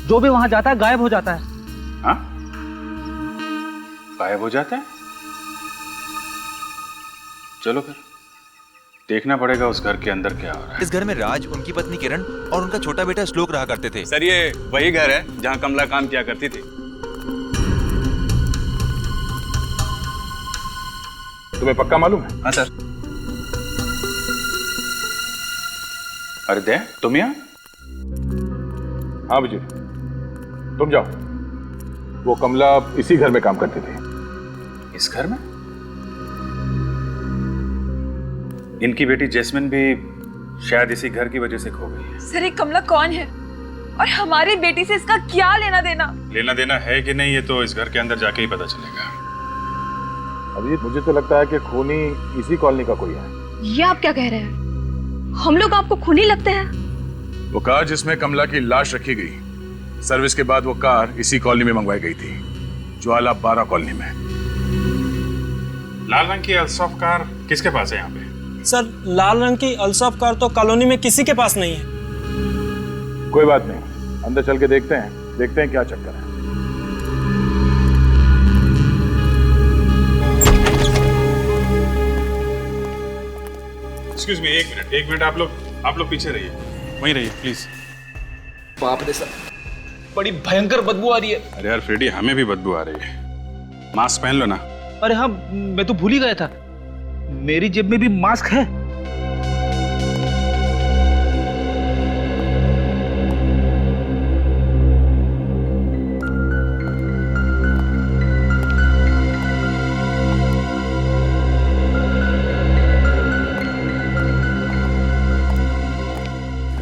[SPEAKER 4] जो भी वहां जाता है गायब हो जाता है।
[SPEAKER 19] हाँ? गायब हो जाता है? चलो फिर देखना पड़ेगा उस घर के अंदर क्या हो रहा है।
[SPEAKER 20] इस घर में राज, उनकी पत्नी किरण और उनका छोटा बेटा श्लोक रहा करते थे।
[SPEAKER 19] सर ये वही घर है जहाँ कमला काम किया करती थी।
[SPEAKER 12] तुम्हें पक्का मालूम है?
[SPEAKER 19] हाँ सर। अरे दे, तुम यहाँ?
[SPEAKER 12] हाँ विजय, तुम जाओ। वो कमला इसी घर में काम करती थी।
[SPEAKER 19] इस घर में? इनकी बेटी जैस्मिन भी शायद इसी घर की वजह से खो गई है।
[SPEAKER 10] सर ये कमला कौन है और हमारी बेटी से इसका क्या लेना देना?
[SPEAKER 12] लेना देना है कि नहीं ये तो इस घर के अंदर जाके ही पता चलेगा। अभी मुझे तो लगता है कि खूनी इसी कॉलोनी का कोई है।
[SPEAKER 5] ये आप क्या कह रहे हैं? हम लोग आपको खूनी लगते हैं?
[SPEAKER 12] वो कार जिसमें कमला की लाश रखी गई, सर्विस के बाद वो कार इसी कॉलोनी में मंगवाई गई थी, ज्वाला 12 कॉलोनी में।
[SPEAKER 21] लाल रंग की अल्सॉफ कार किसके पास है यहाँ पे?
[SPEAKER 8] सर लाल रंग की अल्सॉफ कार तो कॉलोनी में किसी के पास नहीं है।
[SPEAKER 12] कोई बात नहीं, अंदर चल के देखते हैं क्या चक्कर है।
[SPEAKER 21] एक्सक्यूज मी, एक मिनट आप लोग पीछे रहिए, वहीं रहिए प्लीज।
[SPEAKER 19] बाप रे सर,
[SPEAKER 21] बड़ी भयंकर बदबू आ रही है।
[SPEAKER 19] अरे यार फ्रेडी, हमें भी बदबू आ रही है। मास्क पहन लो ना।
[SPEAKER 7] अरे हाँ, मैं तो भूल ही गया था, मेरी जेब में भी मास्क है।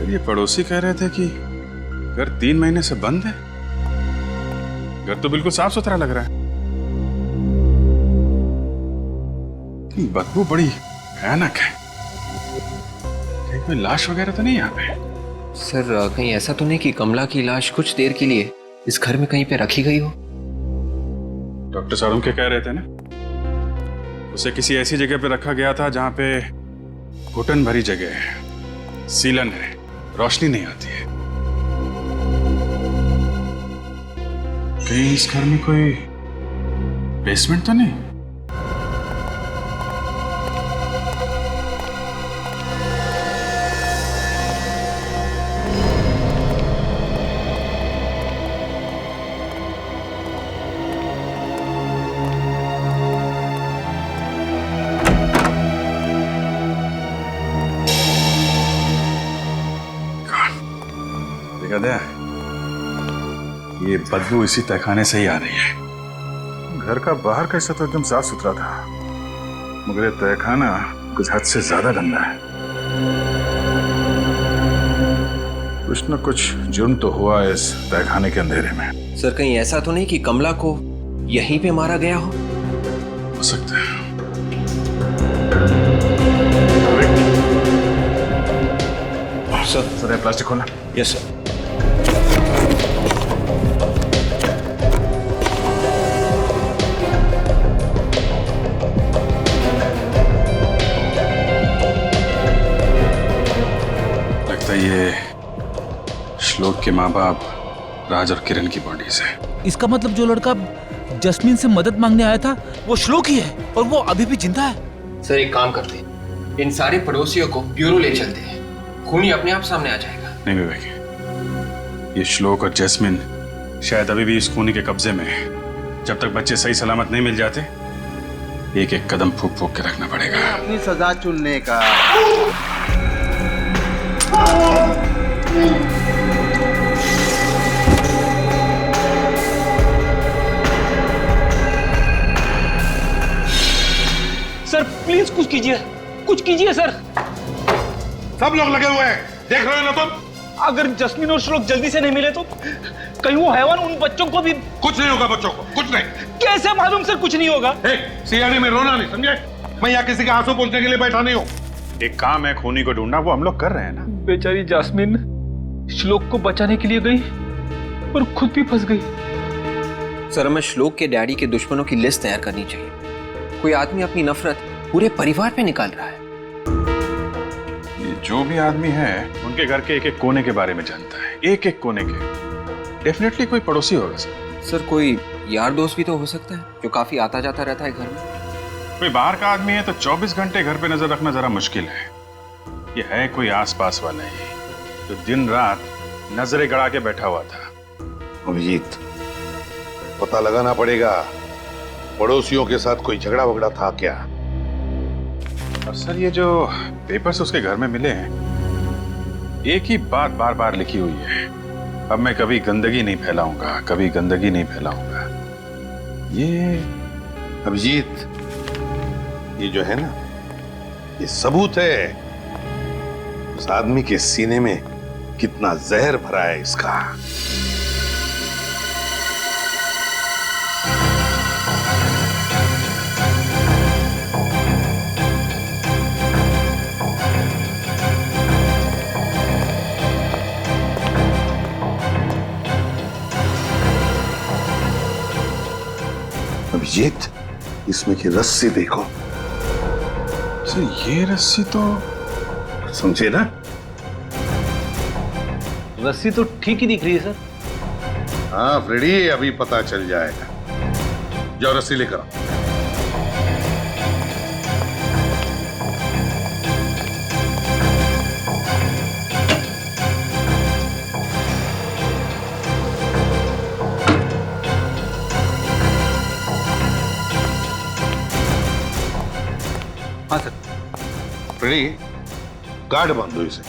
[SPEAKER 19] ये पड़ोसी कह रहे थे कि घर 3 महीने से बंद है। घर तो बिल्कुल साफ सुथरा लग रहा है। बदबू बड़ी भयानक है। कहीं कोई लाश वगैरह तो नहीं यहाँ पे?
[SPEAKER 17] सर कहीं ऐसा तो नहीं कि कमला की लाश कुछ देर के लिए इस घर में कहीं पे रखी गई हो?
[SPEAKER 19] डॉक्टर सारुण के कह रहे थे ना, उसे किसी ऐसी जगह पे रखा गया था जहां पे घुटन भरी जगह है, सीलन है, रोशनी नहीं आती है। कहीं इस घर में कोई बेसमेंट तो नहीं? ये बदबू इसी तहखाने से ही आ रही है।
[SPEAKER 12] घर का बाहर का हिस्सा तो एकदम साफ सुथरा था, मगर ये तहखाना कुछ हद से ज्यादा गंदा है। कुछ न कुछ जुर्म तो हुआ है इस तहखाने के अंधेरे में।
[SPEAKER 17] सर कहीं ऐसा तो नहीं कि कमला को यहीं पे मारा गया हो?
[SPEAKER 19] हो सकता है।
[SPEAKER 12] सर प्लास्टिक खोलना।
[SPEAKER 17] Yes sir.
[SPEAKER 12] श्लोक के माँ बाप राज और किरण की बॉडीज है।
[SPEAKER 7] इसका मतलब जो लड़का जस्मीन से मदद मांगने आया था वो श्लोक ही है और वो अभी भी जिंदा है।
[SPEAKER 17] सर एक काम करते हैं, इन सारे पड़ोसियों को ब्यूरो ले चलते हैं, खूनी अपने आप सामने आ जाएगा।
[SPEAKER 12] नहीं विवेक, ये श्लोक और जैस्मिन शायद अभी भी इस खूनी के कब्जे में है। जब तक बच्चे सही सलामत नहीं मिल जाते, एक एक कदम फूक फूक के रखना पड़ेगा।
[SPEAKER 19] अपनी सजा चुनने का।
[SPEAKER 8] सर प्लीज कुछ कीजिए सर।
[SPEAKER 13] सब लोग लगे हुए हैं, देख रहे हो ना तुम?
[SPEAKER 8] अगर जस्मीन और श्लोक जल्दी से नहीं मिले तो कहीं वो हैवान उन बच्चों को भी।
[SPEAKER 13] कुछ नहीं होगा बच्चों को, कुछ नहीं।
[SPEAKER 8] कैसे मालूम सर कुछ नहीं होगा?
[SPEAKER 13] सियानी में रोना नहीं, समझे? मैं यहाँ किसी के आंसू पोंछने के लिए बैठा नहीं हूँ।
[SPEAKER 12] एक काम है खूनी को ढूंढना, वो हम लोग कर रहे हैं ना।
[SPEAKER 7] बेचारी जैस्मिन श्लोक को बचाने के लिए गई और खुद भी फंस गई।
[SPEAKER 17] सर हमें श्लोक के डैडी के दुश्मनों की लिस्ट तैयार करनी चाहिए। कोई आदमी अपनी नफरत पूरे परिवार पे निकाल रहा है।
[SPEAKER 12] ये जो भी आदमी है उनके घर के एक एक कोने के बारे में जानता है, एक एक कोने के। डेफिनेटली कोई पड़ोसी होगा सर।
[SPEAKER 17] सर कोई यार दोस्त भी तो हो सकता है जो काफी आता जाता रहता है घर में।
[SPEAKER 12] कोई बाहर का आदमी है तो 24 घंटे घर पे नजर रखना जरा मुश्किल है। ये है कोई आसपास वाला ही जो दिन रात नजरें गड़ा के बैठा हुआ था।
[SPEAKER 13] अभिजीत, पता लगाना पड़ेगा पड़ोसियों के साथ कोई झगड़ा वगड़ा था क्या।
[SPEAKER 12] और सर ये जो पेपर्स उसके घर में मिले हैं, एक ही बात बार बार लिखी हुई है, अब मैं कभी गंदगी नहीं फैलाऊंगा, कभी गंदगी नहीं फैलाऊंगा। ये
[SPEAKER 13] अभिजीत, ये जो है ना, ये सबूत है उस आदमी के सीने में कितना जहर भरा है इसका। अभिजीत, इसमें की रस्सी देखो।
[SPEAKER 12] सर ये रस्सी तो
[SPEAKER 13] समझे ना?
[SPEAKER 7] रस्सी तो ठीक ही दिख रही है सर।
[SPEAKER 13] हाँ फ्रेडी, अभी पता चल जाएगा। जाओ रस्सी लेकर आओ।
[SPEAKER 7] हाँ सर।
[SPEAKER 13] फ्रेडी, गार्ड बांध दो इसे।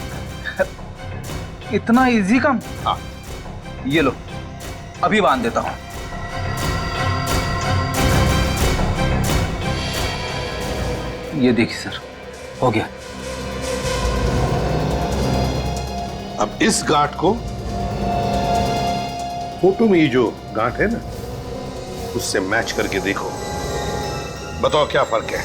[SPEAKER 7] इतना इजी काम?
[SPEAKER 13] हाँ।
[SPEAKER 7] ये लो, अभी बांध देता हूं। ये देखिए सर, हो गया।
[SPEAKER 13] अब इस गांठ को फोटो में ये जो गांठ है ना, उससे मैच करके देखो, बताओ क्या फर्क है।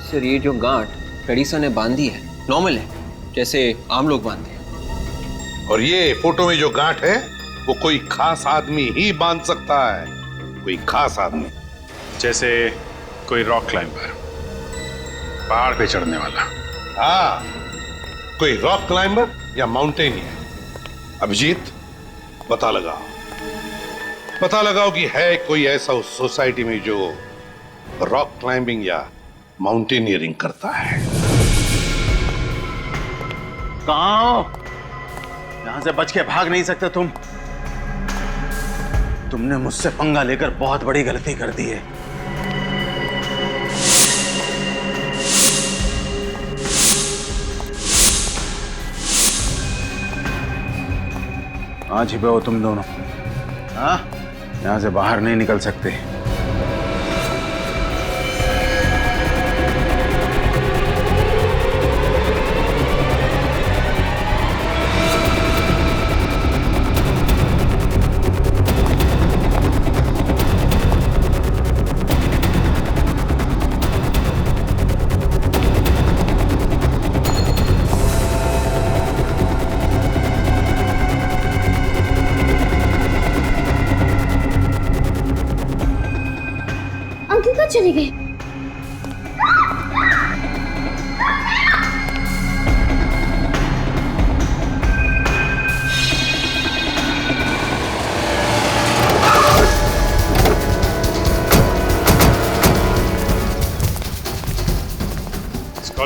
[SPEAKER 17] सर ये जो गांठ फ्रेडी सर ने बांधी है नॉर्मल है, जैसे आम लोग बांधते हैं।
[SPEAKER 13] और ये फोटो में जो गांठ है वो कोई खास आदमी ही बांध सकता है, कोई खास आदमी।
[SPEAKER 12] जैसे कोई रॉक क्लाइंबर, पहाड़ पे चढ़ने वाला।
[SPEAKER 13] हाँ, कोई रॉक क्लाइंबर या माउंटेनियर। अभिजीत, पता लगाओ कि है कोई ऐसा उस सोसाइटी में जो रॉक क्लाइंबिंग या माउंटेनियरिंग करता है।
[SPEAKER 19] कहाँ हो? यहां से बच के भाग नहीं सकते तुम। तुमने मुझसे पंगा लेकर बहुत बड़ी गलती कर दी है।
[SPEAKER 12] कहाँ छिपे हो तुम दोनों?
[SPEAKER 19] हाँ?
[SPEAKER 12] यहां से बाहर नहीं निकल सकते।
[SPEAKER 15] चली गई।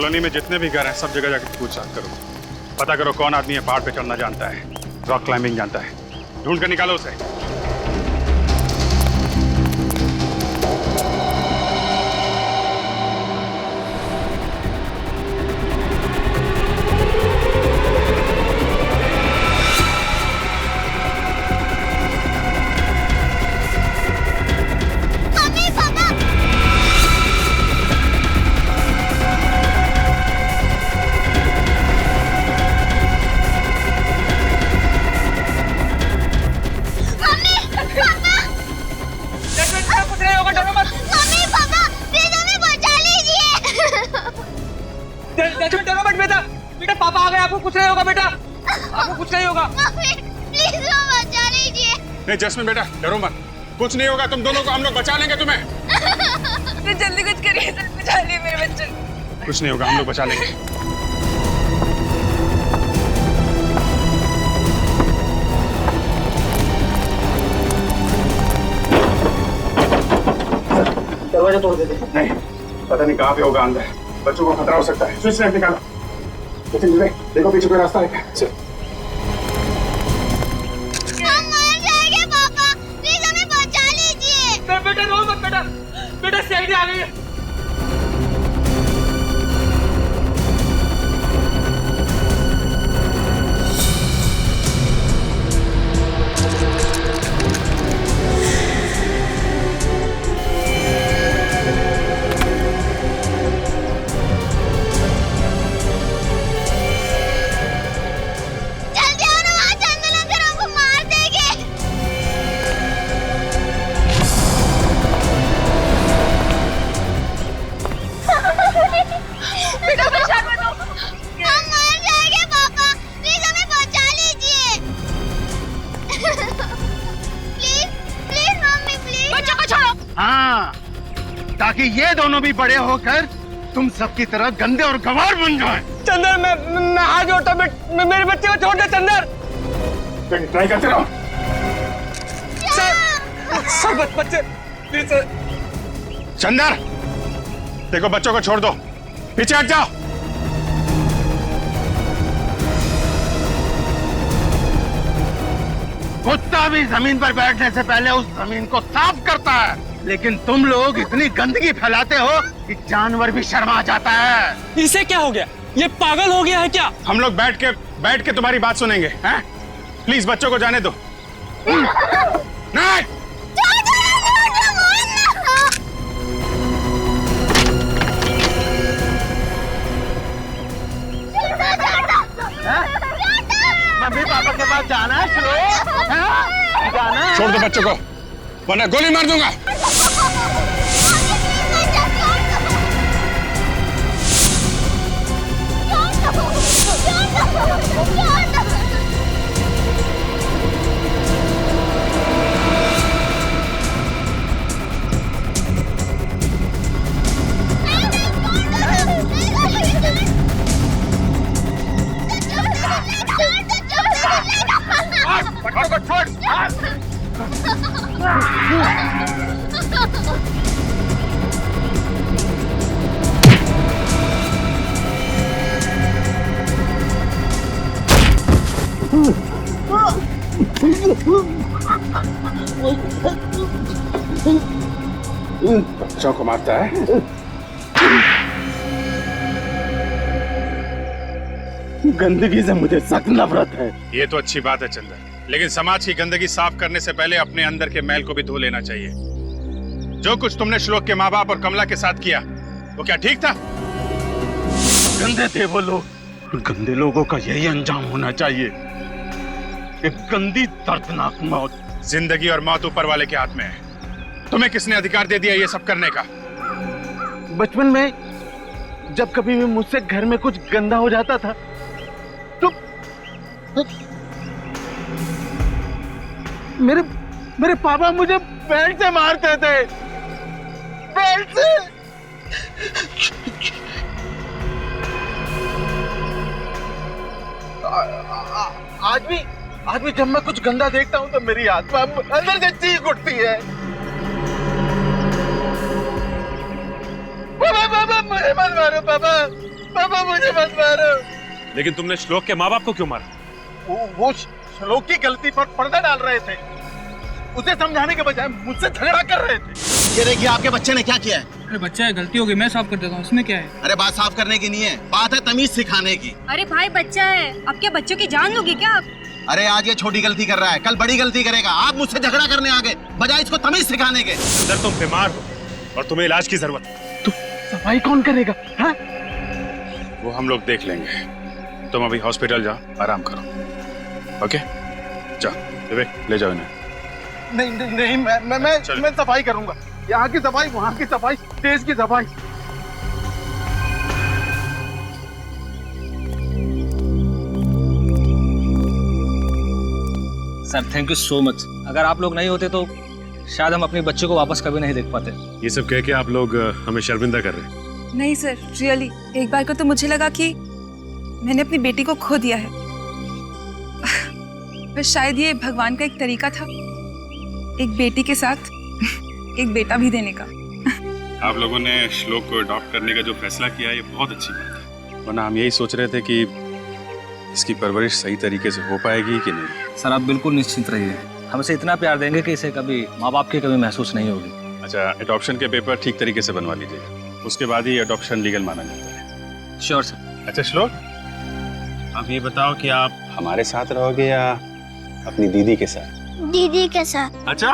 [SPEAKER 21] कॉलोनी में जितने भी घर हैं सब जगह जाकर पूछताछ करो, पता करो कौन आदमी है पहाड़ पे चढ़ना जानता है, रॉक क्लाइंबिंग जानता है, ढूंढ कर निकालो उसे।
[SPEAKER 4] बेटा पापा आ गए, आपको कुछ नहीं होगा बेटा, आपको कुछ नहीं होगा।
[SPEAKER 15] प्लीज बचा लीजिए।
[SPEAKER 21] नहीं जैस्मिन बेटा डरो मत, कुछ नहीं होगा, तुम दोनों को हम लोग बचा लेंगे तुम्हें।
[SPEAKER 10] तो जल्दी कुछ करिए सर, बचा लिए मेरे बच्चे।
[SPEAKER 21] कुछ नहीं होगा, हम लोग बचा लेंगे।
[SPEAKER 4] दरवाजा तोड़ देते।
[SPEAKER 21] नहीं पता नहीं कहाँ पे होगा अंदर, बच्चों को खतरा हो सकता है। स्विच लाइट निकालो। देखो पीछे कोई रास्ता है।
[SPEAKER 15] हम मर जाएंगे पापा, प्लीज हमें बचा लीजिए।
[SPEAKER 4] बेटा रो मत बेटा, बेटा सीआईडी आ गई है।
[SPEAKER 19] ताकि ये दोनों भी बड़े होकर तुम सबकी तरह गंदे और गंवार बन जाएं।
[SPEAKER 4] चंदर मैं हाथ जोड़ता हूं, मेरे बच्चे को छोड़ दे चंदर।
[SPEAKER 21] ट्राई करते रहो।
[SPEAKER 4] सर बच्चे प्लीज सर।
[SPEAKER 21] चंदर देखो बच्चों को छोड़ दो, पीछे हट जाओ।
[SPEAKER 19] कुत्ता भी जमीन पर बैठने से पहले उस जमीन को साफ करता है, लेकिन तुम लोग इतनी गंदगी फैलाते हो कि जानवर भी शर्मा जाता है।
[SPEAKER 8] इसे क्या हो गया, ये पागल हो गया है क्या?
[SPEAKER 21] हम लोग बैठ के तुम्हारी बात सुनेंगे। हैं? प्लीज बच्चों को जाने दो। नहीं
[SPEAKER 19] मम्मी पापा के पास जाना है, जाना है।
[SPEAKER 21] छोड़ दो बच्चों को वरना गोली मार दूंगा। बच्चों को मारता है।
[SPEAKER 19] गंदगी से मुझे सख्त नफरत है।
[SPEAKER 21] ये तो अच्छी बात है चंदर, लेकिन समाज की गंदगी साफ करने से पहले अपने अंदर के मैल को भी धो लेना चाहिए। जो कुछ तुमने श्लोक के माँ बाप और कमला के साथ किया वो क्या ठीक था?
[SPEAKER 19] गंदे थे वो लोग, गंदे लोगों का यही अंजाम होना चाहिए, एक गंदी दर्दनाक मौत।
[SPEAKER 21] जिंदगी और मौत ऊपर वाले के हाथ में है। तुम्हें किसने अधिकार दे दिया ये सब करने का?
[SPEAKER 19] बचपन में जब कभी भी मुझसे घर में कुछ गंदा हो जाता था तो मेरे पापा मुझे बेल्ट से मारते थे, बेल्ट से। आज भी जब मैं कुछ गंदा देखता हूँ तो मेरी आत्मा अंदर से चीख उठती है। पापा मुझे मत मारो पापा, पापा मुझे मत मारो।
[SPEAKER 11] लेकिन तुमने श्लोक के माँ बाप को क्यों मारा?
[SPEAKER 19] वो श्लोक की गलती पर पर्दा डाल रहे थे, उसे समझाने के बजाय मुझसे झगड़ा कर रहे थे।
[SPEAKER 9] ये देखिए आपके बच्चे ने क्या किया है।
[SPEAKER 4] अरे बच्चा है, गलती हो गई, मैं साफ कर देता हूँ, इसमें क्या है।
[SPEAKER 9] अरे बात साफ करने की नहीं है, बात है तमीज सिखाने की।
[SPEAKER 22] अरे भाई बच्चा है, अब क्या बच्चों की जान लोगे क्या आप?
[SPEAKER 9] अरे आज ये छोटी गलती कर रहा है, कल बड़ी गलती करेगा। आप मुझसे झगड़ा करने आ गए बजाय इसको तमीज सिखाने के।
[SPEAKER 11] सर तुम बीमार हो और तुम्हें इलाज की जरूरत है।
[SPEAKER 19] तो सफाई कौन करेगा? हाँ?
[SPEAKER 21] वो हम लोग देख लेंगे। तुम अभी हॉस्पिटल जाओ, आराम करो। ओके जाओ विवेक, ले जाओ इन्हें।
[SPEAKER 19] नहीं नहीं नहीं, मैं सफाई करूंगा। यहाँ की सफाई, वहाँ की सफाई, देश की सफाई।
[SPEAKER 7] Sir thank you so much. अगर आप लोग नहीं होते तो शायद हम अपने बच्चे को वापस कभी नहीं देख पाते।
[SPEAKER 11] ये सब कह के आप लोग हमें शर्मिंदा कर रहे हैं।
[SPEAKER 10] नहीं सर, रियली एक बार को तो मुझे लगा कि मैंने अपनी बेटी को खो दिया है। पर शायद ये भगवान का एक तरीका था, एक बेटी के साथ एक बेटा भी देने का।
[SPEAKER 21] आप लोगों ने श्लोक को अडॉप्ट करने का जो फैसला किया ये बहुत अच्छी बात है, वरना हम यही सोच रहे थे कि इसकी परवरिश सही तरीके से हो पाएगी कि नहीं।
[SPEAKER 7] सर आप बिल्कुल निश्चिंत रहिए, हम इसे इतना प्यार देंगे कि इसे कभी माँ बाप की कमी महसूस नहीं होगी।
[SPEAKER 21] अच्छा, एडॉप्शन के पेपर ठीक तरीके से बनवा लीजिएगा, उसके बाद ही एडॉप्शन लीगल माना जाता है।
[SPEAKER 7] Sure sir.
[SPEAKER 21] अच्छा श्लोक, आप ये बताओ कि आप हमारे साथ रहोगे या अपनी दीदी के साथ?
[SPEAKER 15] दीदी के साथ।
[SPEAKER 21] अच्छा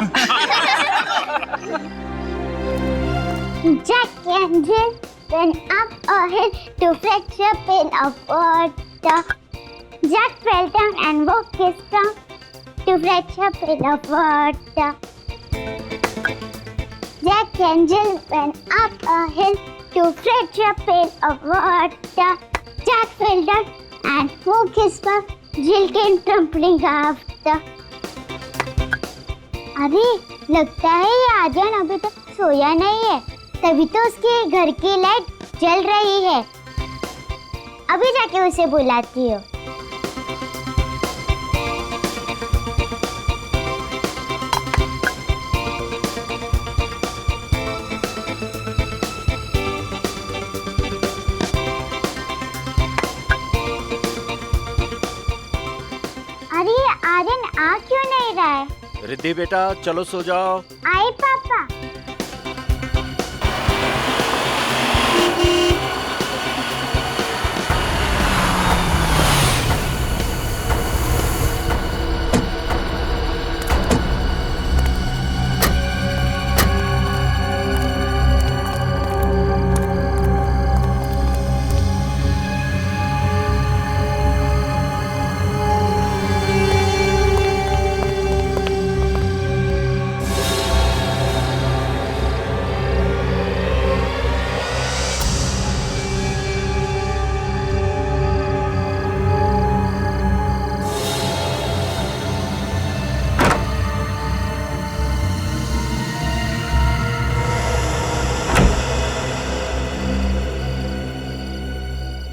[SPEAKER 15] Jack and Jill went up a hill to fetch a pail of water. Jack fell down and broke his trunk to fetch a pail of water. Jack and Jill went up a hill to fetch a pail of water. Jack fell down and broke his trunk. Jill came tumbling after. अरे लगता है ये आर्यन अभी तक सोया नहीं है, तभी तो उसके घर की लाइट जल रही है। अभी जाके उसे बुलाती हूँ। अरे आर्यन आ क्यों नहीं रहा है?
[SPEAKER 23] रिद्धि बेटा चलो सो जाओ।
[SPEAKER 15] आई पापा।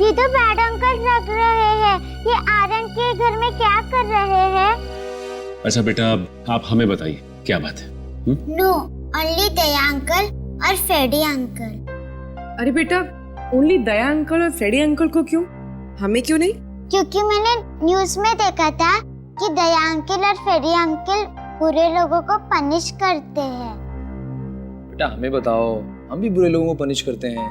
[SPEAKER 15] ये तो बैड अंकल लग रहे हैं। ये आर्यन के घर में क्या कर रहे हैं?
[SPEAKER 11] अच्छा बेटा, आप हमें बताइए क्या बात है?
[SPEAKER 15] नो, ओनली दया अंकल और फ्रेडी अंकल।
[SPEAKER 14] अरे बेटा, ओनली दया अंकल और फ्रेडी अंकल को क्यों? हमें क्यों नहीं?
[SPEAKER 15] क्योंकि मैंने न्यूज़ में देखा था कि दया अंकल और फ्रेडी अंकल बुरे लोगों को पनिश करते हैं।
[SPEAKER 7] बेटा हमें बताओ, हम भी बुरे लोगों को पनिश करते हैं।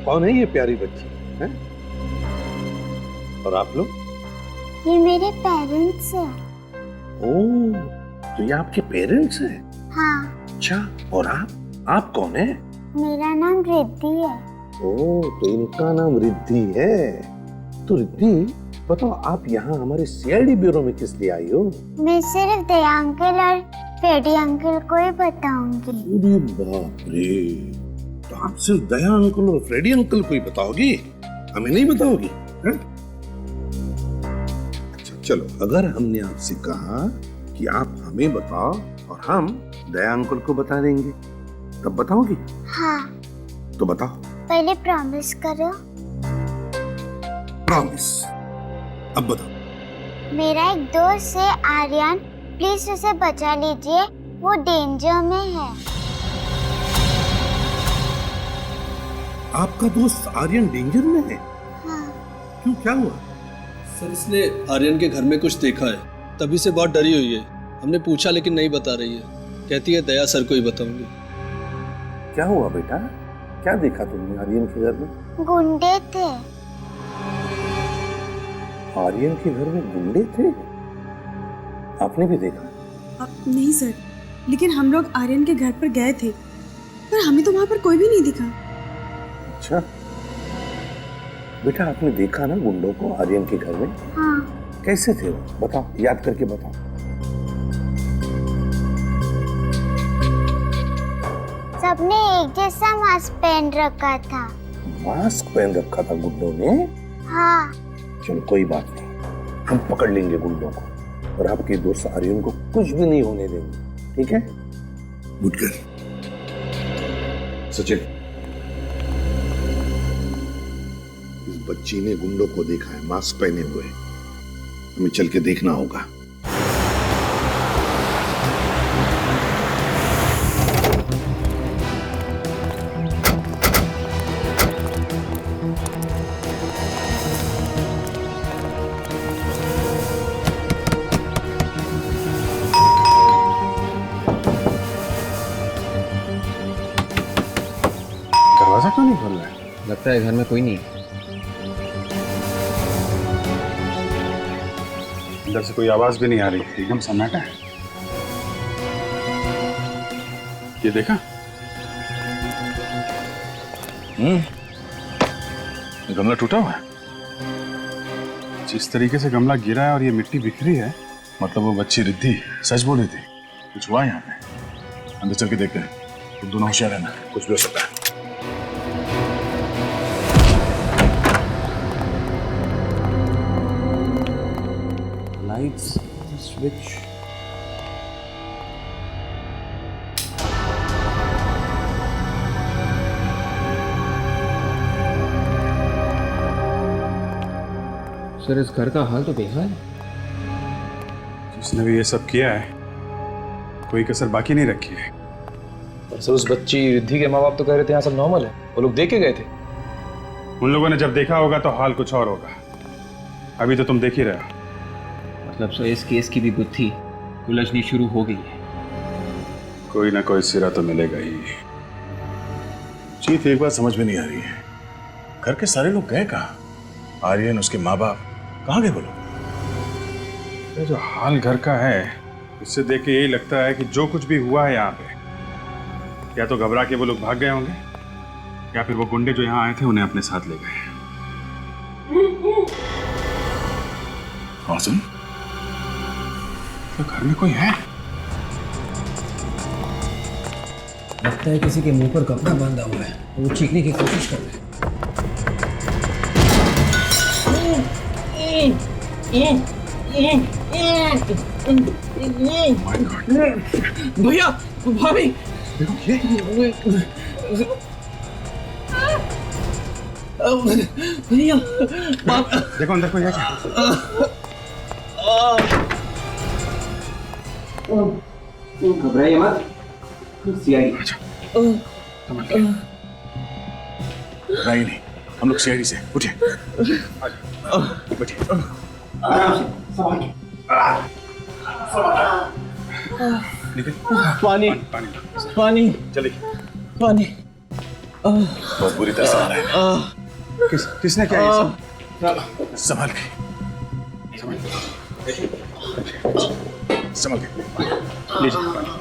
[SPEAKER 13] कौन है ये प्यारी बच्ची है? और आप लोग?
[SPEAKER 15] ये मेरे पेरेंट्स हैं।
[SPEAKER 13] ओह, तो ये आपके पेरेंट्स हैं?
[SPEAKER 15] हाँ।
[SPEAKER 13] अच्छा, और आप कौन है?
[SPEAKER 15] मेरा नाम रिद्धि है।
[SPEAKER 13] ओह, तो इनका नाम रिद्धि है। तो रिद्धि बताओ, आप यहाँ हमारे सीआईडी ब्यूरो में किस लिए आई हो?
[SPEAKER 15] मैं सिर्फ दया अंकल और फ्रेडी अंकल को ही बताऊंगी।
[SPEAKER 13] अरे बाप रे, तो आप सिर्फ दया अंकल और फ्रेडी अंकल को ही बताओगी, हमें नहीं बताओगी? अच्छा चलो, अगर हमने आपसे कहा कि आप हमें बताओ और हम दया अंकल को बता देंगे, तब बताओगी?
[SPEAKER 15] हाँ।
[SPEAKER 13] तो बताओ
[SPEAKER 15] पहले प्रॉमिस करो।
[SPEAKER 12] प्रॉमिस। अब बताओ।
[SPEAKER 15] मेरा एक दोस्त है आर्यन, प्लीज उसे बचा लीजिए, वो डेंजर में है।
[SPEAKER 12] आपका दोस्त आर्यन डेंजर में है?
[SPEAKER 15] हाँ।
[SPEAKER 12] क्यों, क्या हुआ?
[SPEAKER 2] सर इसने आर्यन के घर में कुछ देखा है, तभी से बहुत डरी हुई है। हमने पूछा लेकिन नहीं बता रही है, कहती है दया सर को ही बताऊंगी।
[SPEAKER 13] क्या हुआ बेटा? क्या देखा तुमने आर्यन के घर में?
[SPEAKER 15] गुंडे थे।
[SPEAKER 13] आर्यन के घर में गुंडे थे? आपने भी देखा?
[SPEAKER 10] नहीं सर, लेकिन हम लोग आर्यन के घर पर गए थे, पर हमें तो वहाँ पर कोई भी नहीं दिखा।
[SPEAKER 13] अच्छा बेटा, आपने देखा ना गुंडों को आर्यन के घर में?
[SPEAKER 15] हाँ।
[SPEAKER 13] कैसे थे वो? बताओ, याद करके बताओ।
[SPEAKER 15] सबने एक जैसा मास्क पहन रखा था।
[SPEAKER 13] मास्क पहन रखा था गुंडों ने?
[SPEAKER 15] हाँ।
[SPEAKER 13] चलो कोई बात नहीं, हम पकड़ लेंगे गुंडों को और आपके दोस्त आर्यन को कुछ भी नहीं होने देंगे, ठीक है?
[SPEAKER 12] Good girl.
[SPEAKER 13] सचिन,
[SPEAKER 12] इस बच्ची ने गुंडों को देखा है मास्क पहने हुए, हमें चल के देखना होगा।
[SPEAKER 17] दरवाजा क्यों नहीं खोल रहा है? लगता है घर में कोई नहीं।
[SPEAKER 21] अंदर से कोई आवाज भी नहीं आ रही, एकदम सन्नाटा है। ये देखा? ये गमला टूटा हुआ है। जिस तरीके से गमला गिरा है और ये मिट्टी बिखरी है, मतलब वो बच्ची रिद्धि सच बोली थी, कुछ हुआ यहाँ पे। अंदर चल के देखते हैं। तुम दोनों होशियार रहना, कुछ भी हो सकता है।
[SPEAKER 17] Lights switch. सर इस घर का हाल तो बेहाल है।
[SPEAKER 21] जिसने भी ये सब किया है, कोई कसर बाकी नहीं रखी है।
[SPEAKER 3] पर सर उस बच्ची रिद्धि के माँ बाप तो कह रहे थे यहाँ सब नॉर्मल है, वो लोग देख के गए थे।
[SPEAKER 21] उन लोगों ने जब देखा होगा तो हाल कुछ और होगा। अभी तो तुम देख ही रहे हो।
[SPEAKER 17] मतलब सर इस केस की भी गुत्थी उलझनी शुरू हो गई है।
[SPEAKER 21] कोई ना कोई सिरा तो मिलेगा ही।
[SPEAKER 12] चीफ, एक बात समझ में नहीं आ रही है, घर के सारे लोग गए कहाँ? आर्यन, उसके माँ बाप कहाँ गए वो लोग?
[SPEAKER 21] ये जो हाल घर का है, इससे देख के यही लगता है कि जो कुछ भी हुआ है यहाँ पे, या तो घबरा के वो लोग भाग गए होंगे, या फिर वो गुंडे जो यहाँ आए थे उन्हें अपने साथ ले गए।
[SPEAKER 12] आसम,
[SPEAKER 21] तो घर में कोई है?
[SPEAKER 17] लगता है किसी के मुंह पर कपड़ा बांधा हुआ है, वो चीखने की कोशिश कर रहे हैं।
[SPEAKER 4] भैया, भाभी, भैया,
[SPEAKER 21] देखो अंदर कोई है क्या?
[SPEAKER 17] घबराइए मत, सीआईडी।
[SPEAKER 12] घबराइए नहीं, हम लोग सीआईडी से। उठिए, बैठिए,
[SPEAKER 17] आराम से, संभाल के।
[SPEAKER 4] पानी, पानी,
[SPEAKER 21] चलिए।
[SPEAKER 4] पानी।
[SPEAKER 12] बहुत बुरी तरह से आ रहा है।
[SPEAKER 21] किसने क्या ये सब?
[SPEAKER 12] संभाल के, संभाल के।
[SPEAKER 21] लीजिए पानी।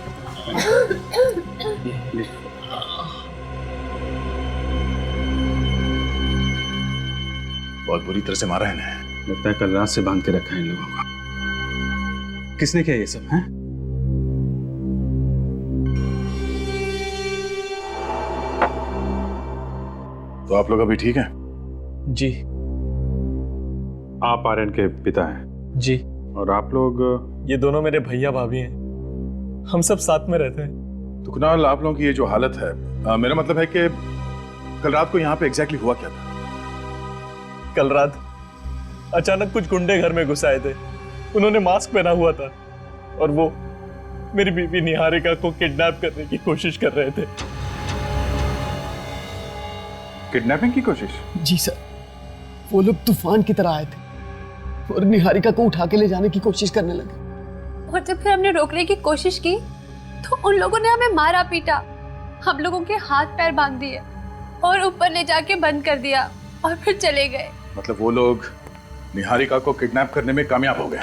[SPEAKER 12] बहुत बुरी तरह से मारा है ना।
[SPEAKER 21] लगता है कल रात से बांध के रखा है इन लोगों को। किसने किया ये सब? हैं?
[SPEAKER 12] तो आप लोग अभी ठीक हैं?
[SPEAKER 8] जी।
[SPEAKER 21] आप आर्यन के पिता हैं?
[SPEAKER 8] जी।
[SPEAKER 21] और आप लोग?
[SPEAKER 8] ये दोनों मेरे भैया भाभी हैं, हम सब साथ में रहते हैं।
[SPEAKER 12] तो कुणाल, आप लोगों की ये जो हालत है, मेरा मतलब है कि कल रात को यहाँ पे एग्जैक्टली हुआ क्या था?
[SPEAKER 8] कल रात अचानक कुछ गुंडे घर में घुस आए थे। उन्होंने मास्क पहना हुआ था और वो मेरी बीवी निहारिका को किडनैप करने की कोशिश कर रहे थे।
[SPEAKER 21] किडनैपिंग की कोशिश?
[SPEAKER 4] जी सर, वो लोग तूफान की तरह आए थे और निहारिका को उठा के ले जाने की कोशिश करने लगे।
[SPEAKER 5] और जब फिर हमने रोकने की कोशिश की तो उन लोगों ने हमें मारा पीटा, हम लोगों के हाथ पैर बांध दिए और ऊपर ले जाके बंद कर दिया और फिर चले गए।
[SPEAKER 12] मतलब वो लोग निहारिका को किडनैप करने में कामयाब हो गए?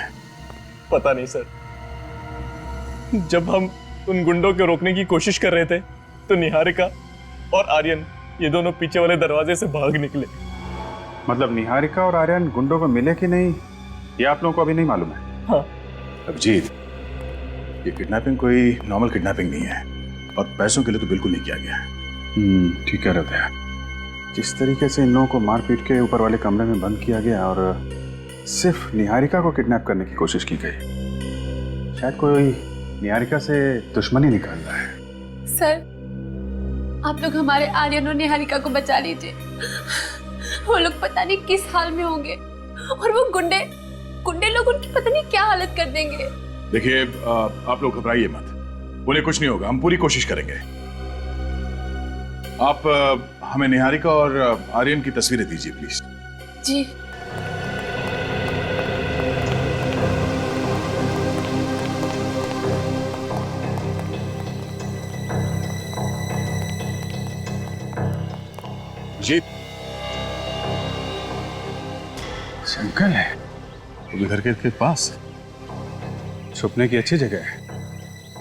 [SPEAKER 8] पता नहीं सर, जब हम उन गुंडों को रोकने की कोशिश कर रहे थे तो निहारिका और आर्यन ये दोनों पीछे वाले दरवाजे से भाग निकले।
[SPEAKER 21] मतलब निहारिका और आर्यन गुंडों को मिले कि नहीं ये आप लोगों को अभी नहीं मालूम है?
[SPEAKER 8] हाँ।
[SPEAKER 12] अभिजीत, ये किडनैपिंग कोई नॉर्मल किडनैपिंग नहीं है और पैसों के लिए तो बिल्कुल नहीं किया गया है।
[SPEAKER 21] ठीक कह रहे थे। जिस तरीके से इन लोगों को मारपीट के ऊपर वाले कमरे में बंद किया गया और सिर्फ निहारिका को किडनैप करने की कोशिश की गई, शायद कोई निहारिका से दुश्मनी निकाल रहा है।
[SPEAKER 5] सर, आप लोग हमारे आर्यन और निहारिका को बचा लीजिए। वो लोग पता नहीं किस हाल में होंगे और वो गुंडे लोग उनकी पता नहीं क्या हालत कर देंगे।
[SPEAKER 12] देखिए, आप लोग घबराइए मत, उन्हें कुछ नहीं होगा, हम पूरी कोशिश करेंगे। आप हमें निहारिका और आर्यन की तस्वीरें दीजिए प्लीज।
[SPEAKER 5] जी।
[SPEAKER 12] जी,
[SPEAKER 21] जंगल है
[SPEAKER 12] वो घर के पास
[SPEAKER 21] छुपने की अच्छी जगह है।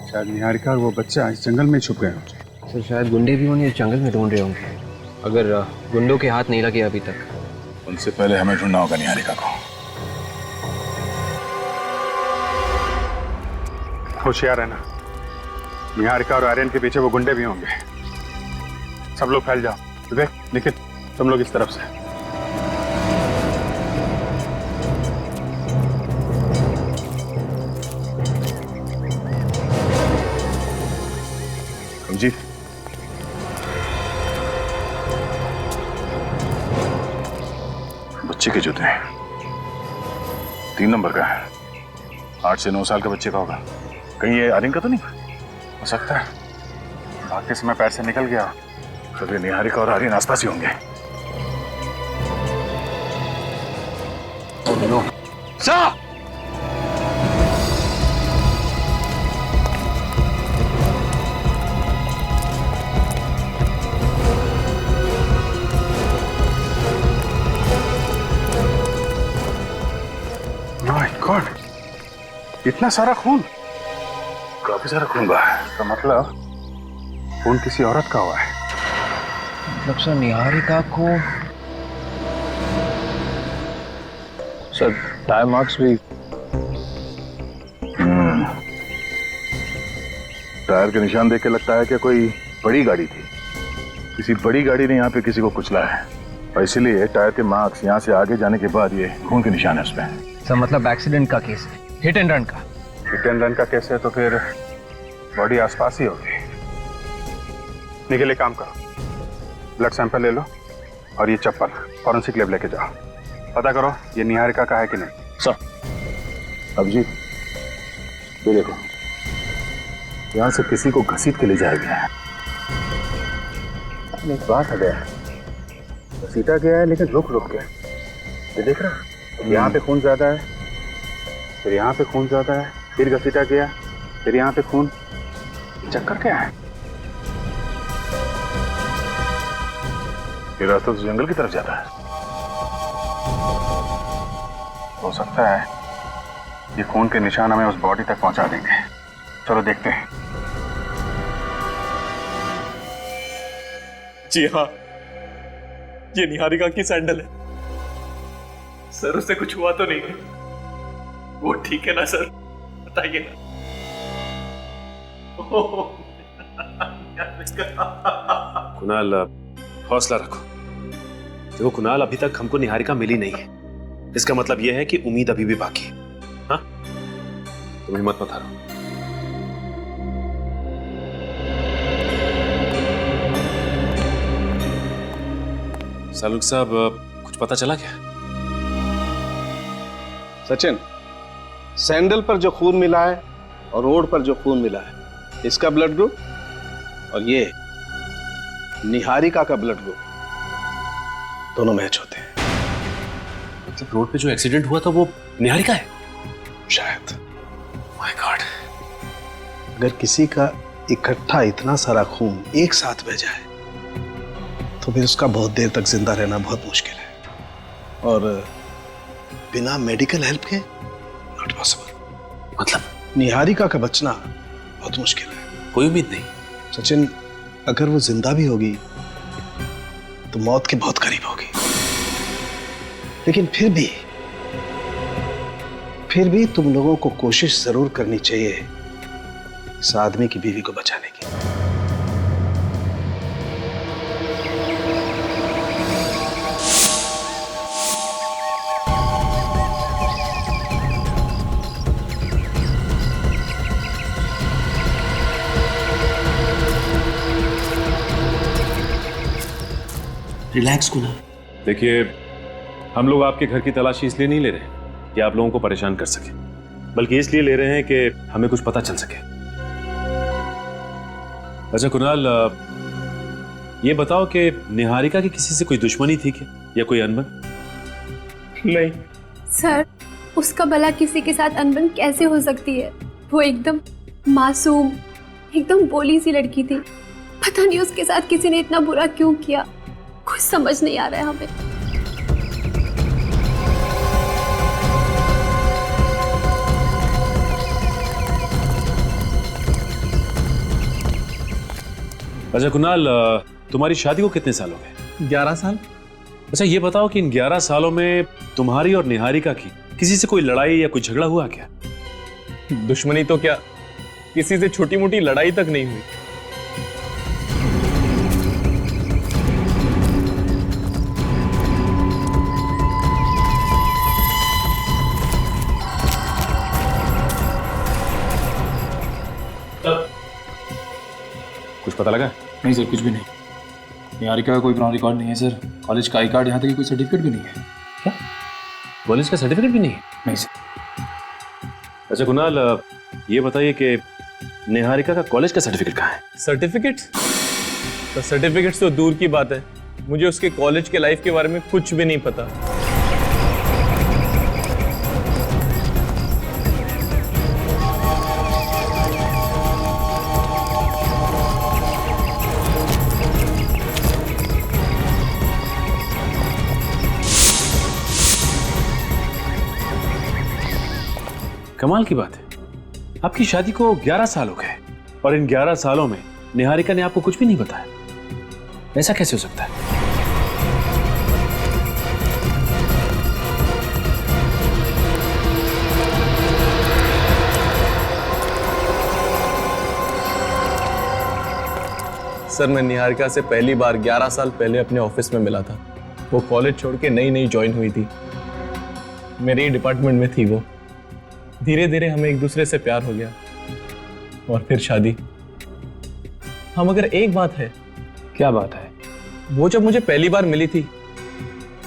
[SPEAKER 21] शायद निहारिका और वो बच्चा इस जंगल में छुप गए होंगे।
[SPEAKER 17] सर शायद गुंडे भी उन्हें जंगल में ढूंढ रहे होंगे, अगर गुंडों के हाथ नहीं लगे अभी तक।
[SPEAKER 12] उनसे पहले हमें ढूंढना होगा निहारिका को।
[SPEAKER 21] होशियार है ना, निहारिका और आर्यन के पीछे वो गुंडे भी होंगे। सब लोग फैल जाओ। विवेक, निखिल, तुम लोग इस तरफ से।
[SPEAKER 12] जी, बच्चे के जूते 3 नंबर का है, 8 से 9 साल का बच्चे का होगा। कहीं ये आर्यन का तो नहीं
[SPEAKER 21] हो सकता है, भागते समय पैर से निकल गया।
[SPEAKER 12] तो निहारिका और आर्यन आसपास ही होंगे।
[SPEAKER 17] साहब,
[SPEAKER 21] माय गॉड, इतना सारा खून।
[SPEAKER 12] काफी सारा खून बहा है।
[SPEAKER 21] तो मतलब खून किसी औरत का हुआ है।
[SPEAKER 17] मतलब सर निहारिका को
[SPEAKER 21] सर टायर मार्क्स भी।
[SPEAKER 12] टायर के निशान देख के लगता है कि कोई बड़ी गाड़ी थी, किसी बड़ी गाड़ी ने यहाँ पे किसी को कुचला है और इसीलिए टायर के मार्क्स यहाँ से आगे जाने के बाद ये खून के निशान है उस पर।
[SPEAKER 17] सर मतलब एक्सीडेंट का केस है, हिट एंड रन का।
[SPEAKER 21] हिट एंड रन का केस है तो फिर बॉडी आसपास ही होगी। निकल, एक काम करो, ब्लड सैंपल ले लो और ये चप्पल फॉरेंसिक लैब लेके जाओ, पता करो ये निहारिका का है कि नहीं।
[SPEAKER 12] सर। अभिजीत, ये देखो, यहाँ से किसी को घसीट के ले जाया गया है। एक बात है, घसीटा गया है लेकिन रुक रुक गया। ये देख रहा,
[SPEAKER 21] यहाँ पे खून ज्यादा है, फिर यहाँ पे खून ज्यादा है, फिर घसीटा गया, फिर यहाँ पे खून। चक्कर क्या है?
[SPEAKER 12] ये रास्ता तो जंगल की तरफ जाता है।
[SPEAKER 21] हो सकता है ये खून के निशान हमें उस बॉडी तक पहुंचा देंगे। चलो देखते हैं।
[SPEAKER 8] जी हाँ, ये निहारिका की सैंडल है। सर उससे कुछ हुआ तो नहीं है? वो ठीक है ना सर, बताइए ना।
[SPEAKER 11] कुणाल, हौसला रखो। देखो कुणाल, अभी तक हमको निहारिका मिली नहीं है, इसका मतलब यह है कि उम्मीद अभी भी बाकी है। हाँ, तुम हिम्मत मत हारो। सालुक साहब, कुछ पता चला क्या?
[SPEAKER 2] सचिन, सैंडल पर जो खून मिला है और रोड पर जो खून मिला है, इसका ब्लड ग्रुप और ये निहारिका का ब्लड ग्रुप दोनों मैच होते हैं।
[SPEAKER 11] मतलब रोड पे जो एक्सीडेंट हुआ था वो निहारिका है?
[SPEAKER 2] शायद।
[SPEAKER 11] My God.
[SPEAKER 2] अगर किसी का इकट्ठा इतना सारा खून एक साथ बह जाए तो फिर उसका बहुत देर तक जिंदा रहना बहुत मुश्किल है, और बिना मेडिकल हेल्प के नॉट पॉसिबल।
[SPEAKER 11] मतलब
[SPEAKER 2] निहारिका का बचना बहुत मुश्किल है।
[SPEAKER 11] कोई उम्मीद नहीं?
[SPEAKER 2] सचिन, अगर वो जिंदा भी होगी तो मौत के बहुत करीब होगी, लेकिन फिर भी तुम लोगों को कोशिश जरूर करनी चाहिए इस आदमी की बीवी को बचाने की।
[SPEAKER 11] रिलैक्स कुणाल। देखिए, हम लोग आपके घर की तलाशी इसलिए नहीं ले रहे कि आप लोगों को परेशान कर सके, बल्कि इसलिए ले रहे हैं कि हमें कुछ पता चल सके। अच्छा कुणाल, ये बताओ कि निहारिका की किसी से कोई दुश्मनी थी क्या, या कोई अनबन?
[SPEAKER 8] नहीं
[SPEAKER 5] सर, उसका भला किसी के साथ अनबन कैसे हो सकती है? वो एकदम मासूम, एकदम भोली सी लड़की थी। पता नहीं उसके साथ किसी ने इतना बुरा क्यों किया, कुछ समझ नहीं आ रहा है हमें।
[SPEAKER 11] अच्छा कुणाल, तुम्हारी शादी को कितने साल हो गए?
[SPEAKER 8] 11 साल।
[SPEAKER 11] अच्छा ये बताओ कि इन 11 सालों में तुम्हारी और निहारिका की किसी से कोई लड़ाई या कोई झगड़ा हुआ क्या?
[SPEAKER 8] दुश्मनी तो क्या, किसी से छोटी मोटी लड़ाई तक नहीं हुई।
[SPEAKER 11] कुछ पता लगा?
[SPEAKER 3] नहीं सर, कुछ भी नहीं। निहारिका का कोई पुराना रिकॉर्ड नहीं है सर। कॉलेज का आई कार्ड, यहाँ तक कि कोई सर्टिफिकेट भी नहीं है।
[SPEAKER 11] क्या? कॉलेज का सर्टिफिकेट भी नहीं है?
[SPEAKER 3] नहीं सर।
[SPEAKER 11] अच्छा कुणाल, ये बताइए कि निहारिका का कॉलेज का सर्टिफिकेट कहाँ है?
[SPEAKER 8] सर्टिफिकेट्स? तो सर्टिफिकेट्स तो दूर की बात है, मुझे उसके कॉलेज के लाइफ के बारे में कुछ भी नहीं पता।
[SPEAKER 11] कमाल की बात है, आपकी शादी को 11 साल हो गए और इन 11 सालों में निहारिका ने आपको कुछ भी नहीं बताया। ऐसा कैसे हो सकता है?
[SPEAKER 8] सर, मैं निहारिका से पहली बार 11 साल पहले अपने ऑफिस में मिला था। वो कॉलेज छोड़ के नई नई ज्वाइन हुई थी, मेरे ही डिपार्टमेंट में थी वो। धीरे धीरे हमें एक दूसरे से प्यार हो गया और फिर शादी। हाँ, मगर एक बात है।
[SPEAKER 3] क्या बात है?
[SPEAKER 8] वो जब मुझे पहली बार मिली थी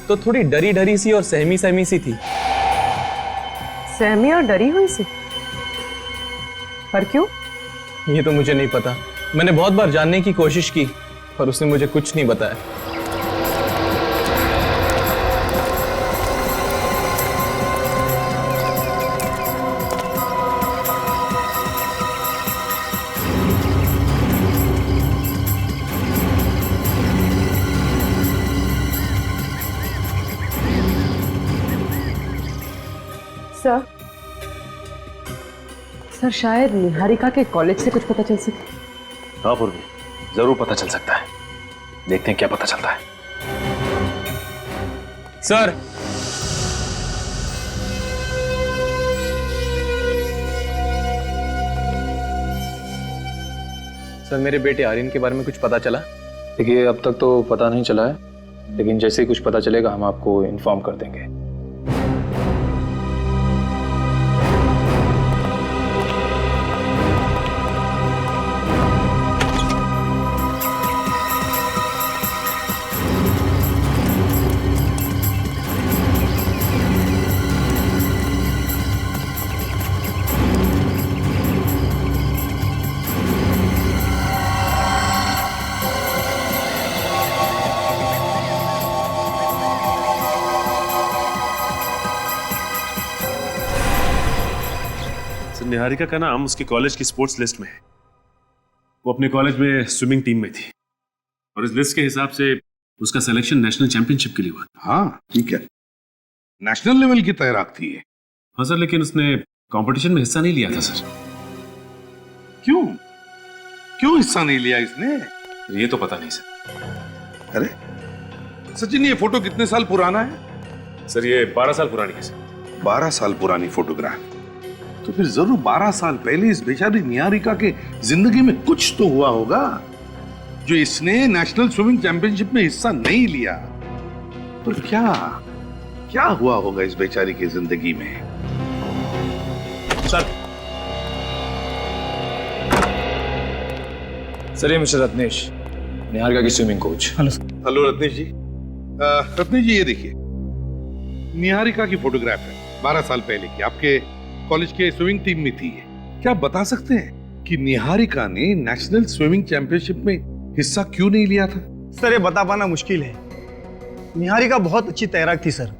[SPEAKER 8] तो थोड़ी डरी डरी सी और सहमी सहमी सी थी।
[SPEAKER 14] सहमी और डरी हुई सी? पर क्यों?
[SPEAKER 8] ये तो मुझे नहीं पता। मैंने बहुत बार जानने की कोशिश की पर उसने मुझे कुछ नहीं बताया।
[SPEAKER 14] सर, शायद निहारिका के कॉलेज से कुछ पता चल सके।
[SPEAKER 11] हाँ पूर्वी, जरूर पता चल सकता है। देखते हैं क्या पता चलता है।
[SPEAKER 8] सर, सर मेरे बेटे आर्यन के बारे में कुछ पता चला?
[SPEAKER 3] देखिए, अब तक तो पता नहीं चला है, लेकिन जैसे ही कुछ पता चलेगा हम आपको इन्फॉर्म कर देंगे।
[SPEAKER 11] सर निहारिका का नाम उसके कॉलेज की स्पोर्ट्स लिस्ट में है। वो अपने कॉलेज में स्विमिंग टीम में थी और इस लिस्ट के हिसाब से उसका सिलेक्शन नेशनल चैंपियनशिप के लिए हुआ।
[SPEAKER 13] हाँ ठीक है, नेशनल लेवल की तैराक थी ये।
[SPEAKER 11] हाँ सर, लेकिन उसने कंपटीशन में हिस्सा नहीं लिया था सर।
[SPEAKER 13] क्यों क्यों हिस्सा नहीं लिया इसने?
[SPEAKER 11] ये तो पता नहीं सर।
[SPEAKER 13] अरे सचिन, ये फोटो कितने साल पुराना है?
[SPEAKER 11] सर ये 12 साल पुरानी है सर।
[SPEAKER 13] 12 साल पुरानी फोटोग्राफ, तो फिर जरूर 12 साल पहले इस बेचारी निहारिका के जिंदगी में कुछ तो हुआ होगा जो इसने नेशनल स्विमिंग चैंपियनशिप में हिस्सा नहीं लिया। पर क्या क्या हुआ होगा इस बेचारी की जिंदगी में?
[SPEAKER 3] सर ये मिस्टर रत्नेश, निहारिका की स्विमिंग कोच।
[SPEAKER 13] हेलो रत्नेश जी। रत्नेश जी, ये देखिए निहारिका की फोटोग्राफ है, 12 साल पहले की, आपके कॉलेज के स्विमिंग टीम में थी। क्या आप बता सकते हैं कि निहारिका ने नेशनल स्विमिंग चैंपियनशिप में हिस्सा क्यों नहीं लिया था?
[SPEAKER 4] सर ये बता पाना मुश्किल है। निहारिका बहुत अच्छी तैराक थी सर,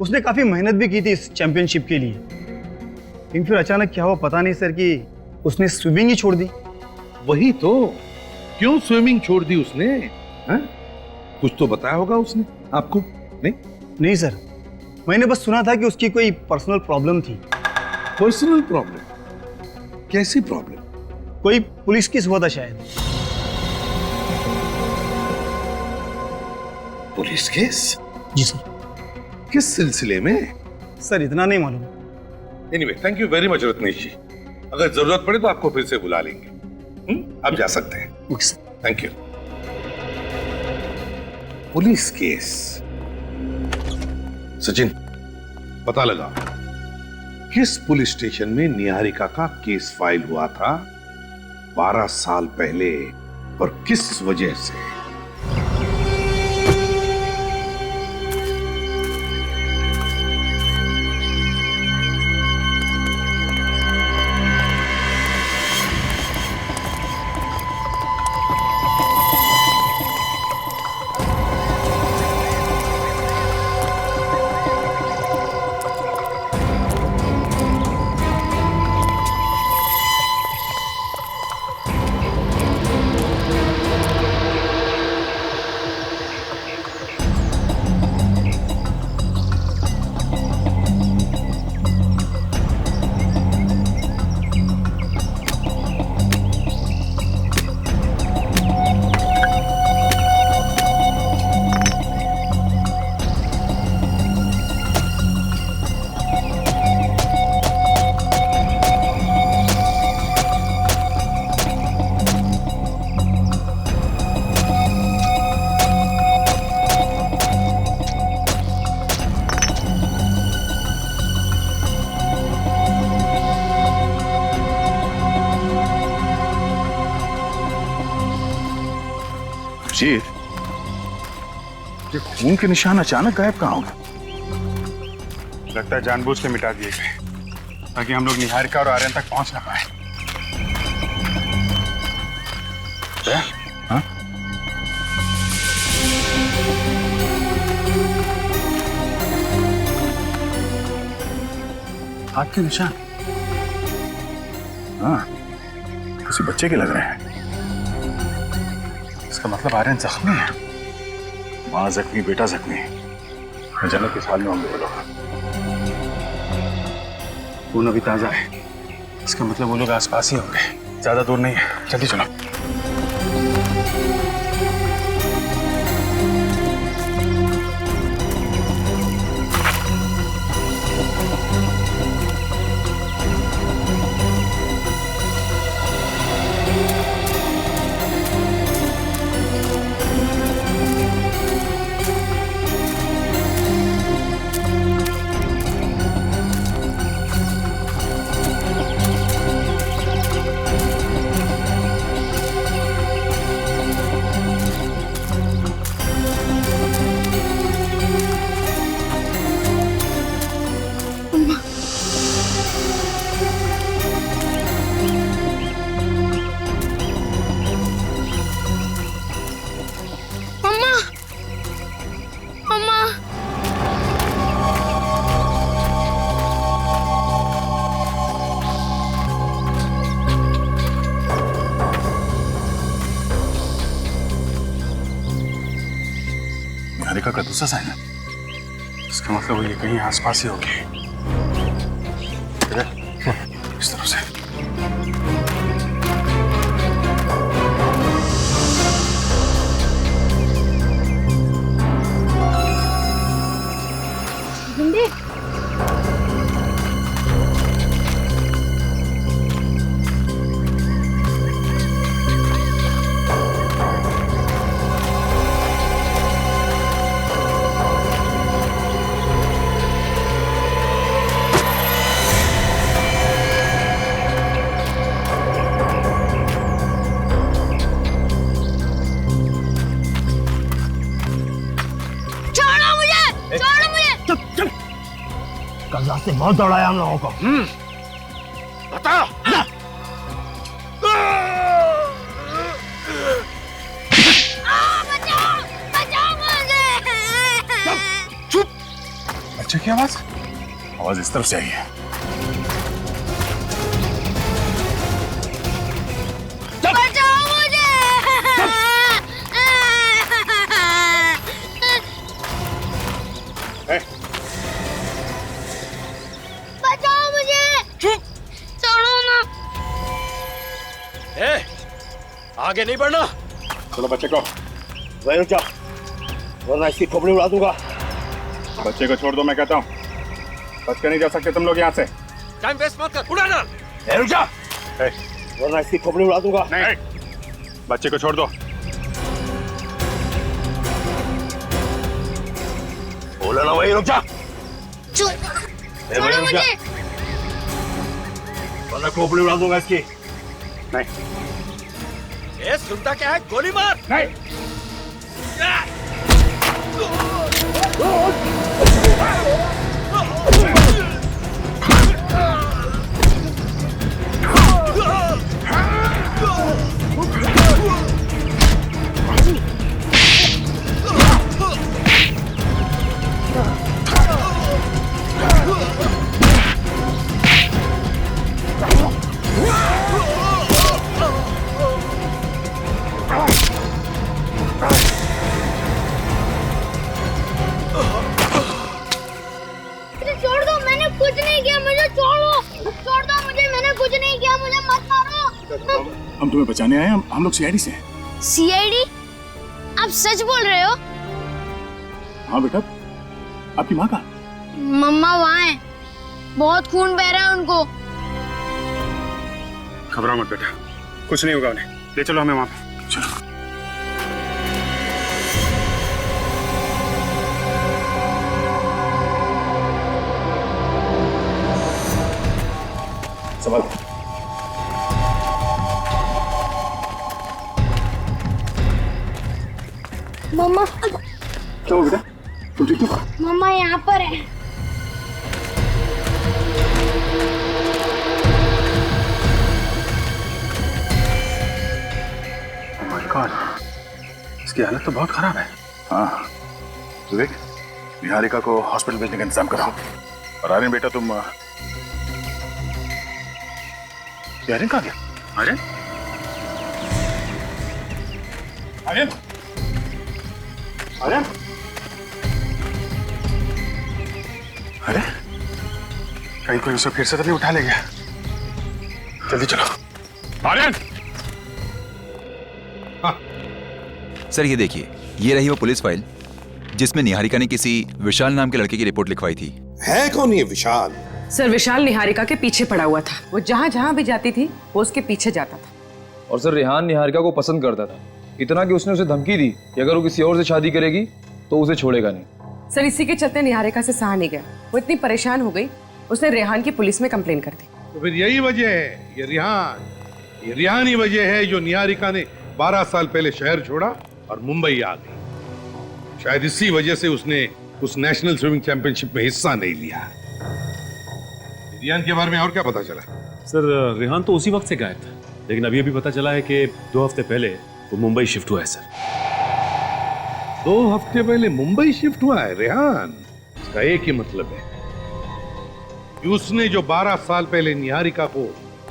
[SPEAKER 4] उसने काफी मेहनत भी की थी इस चैंपियनशिप के लिए, लेकिन फिर अचानक क्या हुआ पता नहीं सर कि उसने स्विमिंग ही छोड़ दी।
[SPEAKER 13] वही तो, क्यों स्विमिंग छोड़ दी उसने? हा? कुछ तो बताया होगा उसने आपको? नहीं
[SPEAKER 4] सर, मैंने बस सुना था कि उसकी कोई पर्सनल प्रॉब्लम थी।
[SPEAKER 13] Personal problem? कैसी प्रॉब्लम?
[SPEAKER 4] कोई पुलिस केस हुआ था शायद।
[SPEAKER 13] Police case?
[SPEAKER 4] जी सर।
[SPEAKER 13] किस सिलसिले में?
[SPEAKER 4] सर इतना नहीं मालूम।
[SPEAKER 13] Anyway, thank you very much Ratnesh ji. अगर जरूरत पड़े तो आपको फिर से बुला लेंगे। आप जा सकते हैं। Thank you. Police case? Sachin, पता लगा किस पुलिस स्टेशन में निहारिका का केस फाइल हुआ था 12 साल पहले और किस वजह से?
[SPEAKER 12] ये खून के निशान अचानक गायब कहाँ हो गए? लगता है जानबूझ के मिटा दिए गए ताकि हम लोग निहारिका और आर्यन तक पहुंच ना पाए। हाँ? हाथ के निशान? हाँ, किसी बच्चे के लग रहे हैं। इसका मतलब आर्यन जख्मी है। माँ जख्मी, बेटा जख्मी। न जाने किस हाल में होंगे वो लोग। खून अभी ताजा है, इसका मतलब वो लोग आसपास ही होंगे, ज्यादा दूर नहीं है। जल्दी चलो।
[SPEAKER 21] निहारिका का दूसरा साइन है। इसका मतलब वो ये कहीं आसपास ही होगी। इस तरफ से।
[SPEAKER 15] जिंदे
[SPEAKER 6] कल रात से बहुत दौड़ाया हम लोगों को।
[SPEAKER 23] बता।
[SPEAKER 21] चुप। बच्चे की आवाज इस तरफ से आई है।
[SPEAKER 15] बचाओ मुझे। बचाओ मुझे। छोड़ो ना।
[SPEAKER 23] आगे नहीं बढ़ना।
[SPEAKER 21] चलो बच्चे को वहीं रुक जाओ, वरना इसकी खोपड़ी उड़ा दूंगा। बच्चे को छोड़ दो, मैं कहता हूँ। बच के नहीं जा सकते तुम लोग यहाँ से।
[SPEAKER 23] टाइम वेस्ट मत कर, उड़ा ना।
[SPEAKER 21] रुक जा, वरना इसकी खोपड़ी उड़ा दूंगा। नहीं, बच्चे को छोड़ दो। बोला ना, वहीं रुक जा।
[SPEAKER 15] छोड़ो मुझे।
[SPEAKER 21] वरना खोपड़ी उड़ा दूंगा इसकी। नहीं।
[SPEAKER 23] ये सुनता क्या है? गोली मार।
[SPEAKER 21] नहीं।
[SPEAKER 15] छोड़ दो, मैंने कुछ नहीं किया, मुझे छोड़ो। छोड़ दो मुझे, मैंने कुछ नहीं किया, मुझे मत मारो।
[SPEAKER 21] हम तुम्हें बचाने आए हैं। हम लोग सीआईडी से हैं।
[SPEAKER 15] सीआईडी? आप सच बोल रहे हो?
[SPEAKER 21] हाँ बेटा, आपकी माँ का?
[SPEAKER 15] मम्मा वहाँ है, बहुत खून बह रहा है उनको।
[SPEAKER 21] घबराओ मत बेटा, कुछ नहीं होगा उन्हें। ले चलो हमें वहाँ पे। चलो। संभाल।
[SPEAKER 15] मम्मा।
[SPEAKER 21] क्या हो बेटा? तुम ठीक हो?
[SPEAKER 15] मम्मा यहाँ पर है।
[SPEAKER 21] Oh my God, इसकी हालत तो बहुत खराब है। हाँ, विवेक, निहारिका को हॉस्पिटल भेजने का इंतजाम करो। और आर्यन बेटा तुम आर्यन कहाँ गया? आर्यन? आर्यन? आर्यन? अरे कहीं कोई उसे फिर से तो नहीं उठा ले गया? जल्दी चलो। आर्यन!
[SPEAKER 20] सर ये देखिए, ये रही वो पुलिस फाइल जिसमें निहारिका ने किसी विशाल नाम के लड़के की रिपोर्ट लिखवाई थी।
[SPEAKER 9] है कौन ये विशाल?
[SPEAKER 14] सर विशाल निहारिका के पीछे पड़ा हुआ था। वो जहाँ जहाँ भी जाती थी वो उसके पीछे जाता था।
[SPEAKER 3] और सर रेहान निहारिका को पसंद करता था, इतना कि उसने उसे धमकी दी कि अगर वो किसी और से शादी करेगी तो उसे छोड़ेगा नहीं।
[SPEAKER 14] सर इसी के चलते निहारिका से सहा नहीं गया। वो इतनी परेशान हो गई, उसने रेहान की पुलिस में कंप्लेन कर दी।
[SPEAKER 13] तो फिर यही वजह है, ये रिहान ही वजह है जो निहारिका ने 12 साल पहले शहर छोड़ा और मुंबई आ गई। शायद इसी वजह से उसने उस नेशनल स्विमिंग चैंपियनशिप में हिस्सा नहीं लिया। रिहान के बारे में और क्या पता चला?
[SPEAKER 11] सर रेहान तो उसी वक्त से गायब था, लेकिन अभी पता चला है कि 2 हफ्ते पहले वो मुंबई शिफ्ट हुआ है। सर
[SPEAKER 13] 2 हफ्ते पहले मुंबई शिफ्ट हुआ है रेहान? इसका एक ही मतलब है कि उसने जो 12 साल पहले निहारिका को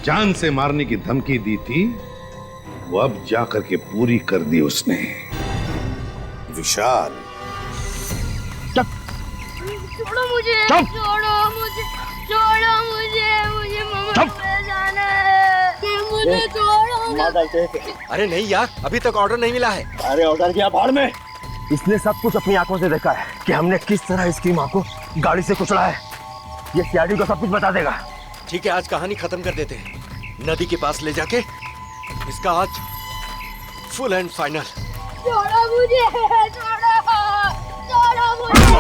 [SPEAKER 13] जान से मारने की धमकी दी थी वो अब जाकर के पूरी कर दी उसने।
[SPEAKER 9] विशाल
[SPEAKER 1] छोड़ो मुझे,
[SPEAKER 6] चुप।
[SPEAKER 1] छोड़ो मुझे, छोड़ो मुझे मम्मा पे जाना है, मुझे छोड़ो।
[SPEAKER 23] अरे नहीं यार, अभी तक ऑर्डर नहीं मिला है।
[SPEAKER 6] अरे ऑर्डर किया भाड़ में। इसने सब कुछ अपनी आंखों से देखा है कि हमने किस तरह इसकी माँ को गाड़ी से कुचला है। ये सीआईडी को सब कुछ बता देगा।
[SPEAKER 23] ठीक है, आज कहानी खत्म कर देते हैं। नदी के पास ले जाके इसका आज फुल एंड फाइनल।
[SPEAKER 1] छोड़ो मुझे, छोड़ो मुझे।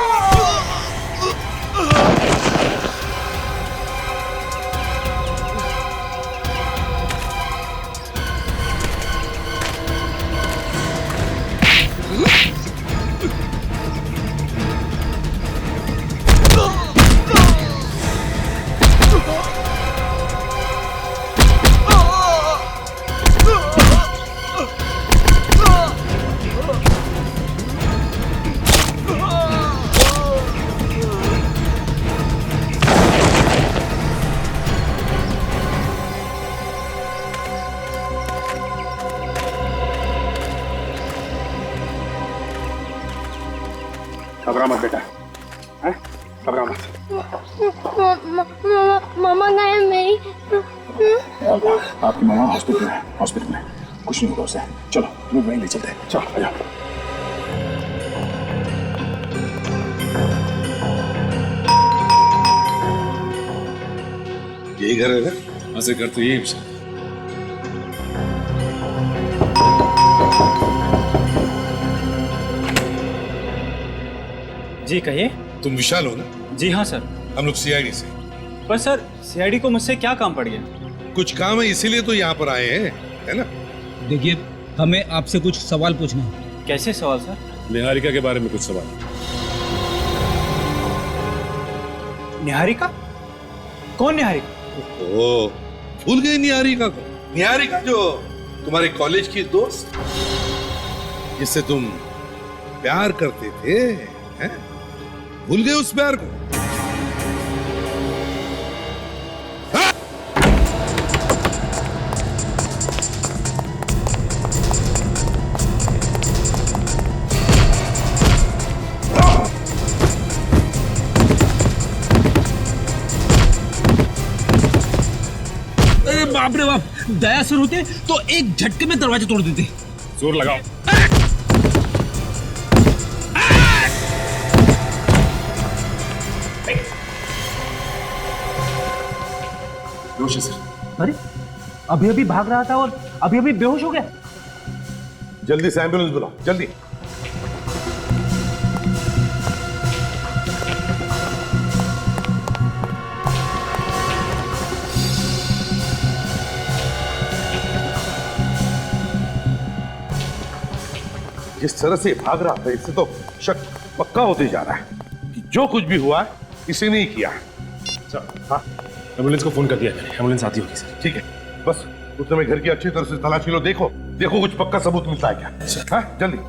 [SPEAKER 21] घबरा मत बेटा, हैं? घबरा मत।
[SPEAKER 1] मामा गए मेरी।
[SPEAKER 21] आपकी मामा हॉस्पिटल में, हॉस्पिटल में कुछ नहीं होगा उसे। चलो तुम्हें वहीं ले चलते हैं। चलो आ जाओ।
[SPEAKER 13] यही घर है ना?
[SPEAKER 11] ऐसे घर तो यही है।
[SPEAKER 16] जी कहिए।
[SPEAKER 13] तुम विशाल हो ना?
[SPEAKER 16] जी हाँ सर।
[SPEAKER 13] हम लोग सीआईडी से।
[SPEAKER 16] पर सर सीआईडी को मुझसे क्या काम पड़ गया?
[SPEAKER 13] कुछ काम है इसीलिए तो यहाँ पर आए हैं, है ना?
[SPEAKER 16] देखिए हमें आपसे कुछ सवाल पूछना है। कैसे सवाल सर?
[SPEAKER 11] निहारिका के बारे में कुछ सवाल।
[SPEAKER 16] निहारिका? कौन निहारिका?
[SPEAKER 13] ओ, भूल गए निहारिका को? निहारिका जो तुम्हारे कॉलेज की दोस्त, जिससे तुम प्यार करते थे, हैं? भूल गए उस प्यार को?
[SPEAKER 16] बाप रे बाप, दया सर होते तो एक झटके में दरवाजा तोड़ देते।
[SPEAKER 11] जोर लगाओ।
[SPEAKER 16] बेहोश है सर। अरे अभी अभी भाग रहा था और अभी अभी बेहोश हो गया।
[SPEAKER 13] जल्दी से एम्बुलेंस बुलाओ, जल्दी। जिस तरह से भाग रहा था, इससे तो शक पक्का होते जा रहा है कि जो कुछ भी हुआ है इसी ने ही किया है।
[SPEAKER 11] हाँ, एम्बुलेंस को फोन कर दिया मैंने। एम्बुलेंस आती होगी सर।
[SPEAKER 13] ठीक है, बस उस समय घर की अच्छी तरह से तलाशी लो। देखो देखो कुछ पक्का सबूत मिलता है क्या? हाँ, जल्दी।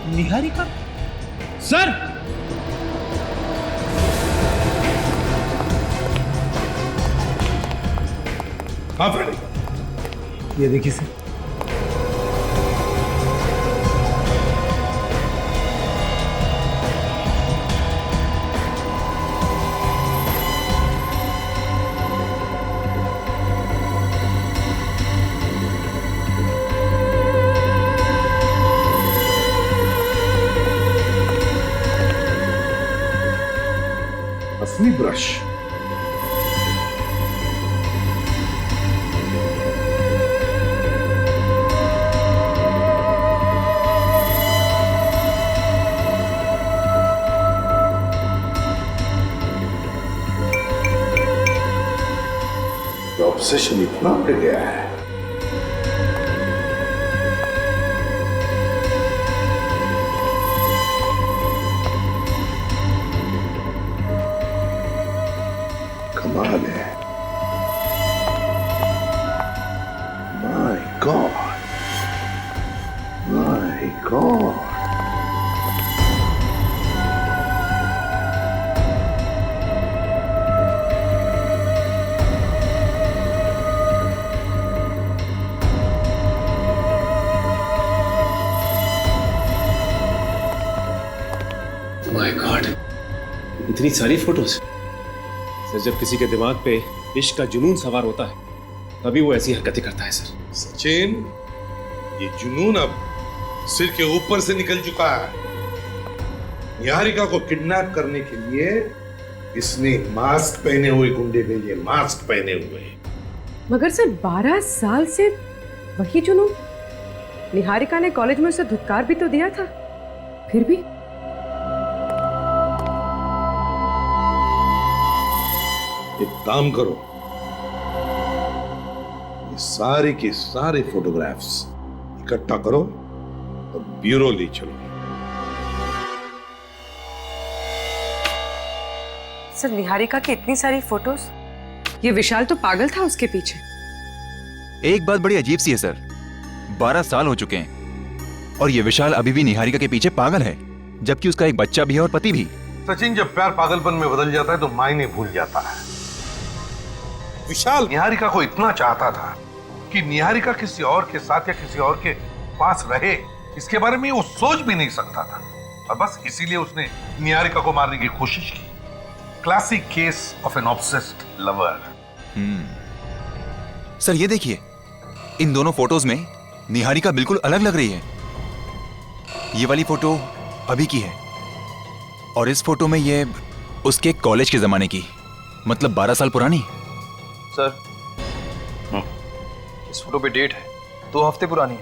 [SPEAKER 16] निहारिका? सर
[SPEAKER 13] हाँ फ्रेडी,
[SPEAKER 16] ये देखिए सर।
[SPEAKER 13] असली ब्रश। ऑब्सेशन इतना बढ़ गया है। कमाल है। My God.
[SPEAKER 11] माय गॉड, इतनी सारी फोटोज। सर, जब किसी के दिमाग पे इश्क का जुनून सवार होता है तभी वो ऐसी हरकतें करता है सर।
[SPEAKER 13] सचिन, ये जुनून अब सिर के ऊपर से निकल चुका है। निहारिका को किडनैप करने के लिए इसने मास्क पहने हुए गुंडे भेजे, मास्क पहने हुए।
[SPEAKER 14] मगर सर 12 साल से वही जुनून। निहारिका ने कॉलेज में उसे धुतकार भी तो दिया था, फिर भी।
[SPEAKER 13] एक काम करो, ये सारे के सारे फोटोग्राफ्स इकट्ठा करो और ब्यूरो ले चलो।
[SPEAKER 14] सर, निहारिका की इतनी सारी फोटोज, ये विशाल तो पागल था उसके पीछे।
[SPEAKER 20] एक बात बड़ी अजीब सी है सर, 12 साल हो चुके हैं और ये विशाल अभी भी निहारिका के पीछे पागल है, जबकि उसका एक बच्चा भी है और पति भी।
[SPEAKER 13] सचिन, जब प्यार पागलपन में बदल जाता है तो मायने भूल जाता है। विशाल निहारिका को इतना चाहता था कि निहारिका किसी और के साथ या किसी और के पास रहे, इसके बारे में वो सोच भी नहीं सकता था, और बस इसीलिए उसने निहारिका को मारने की कोशिश की। Classic case of an obsessed lover.
[SPEAKER 20] Sir ये देखिए, इन दोनों फोटोज में निहारिका बिल्कुल अलग लग रही है। ये वाली फोटो अभी की है और इस फोटो में ये उसके कॉलेज के जमाने की, मतलब 12 साल पुरानी।
[SPEAKER 3] सर, इस फोटो पे डेट है 2 हफ्ते पुरानी है।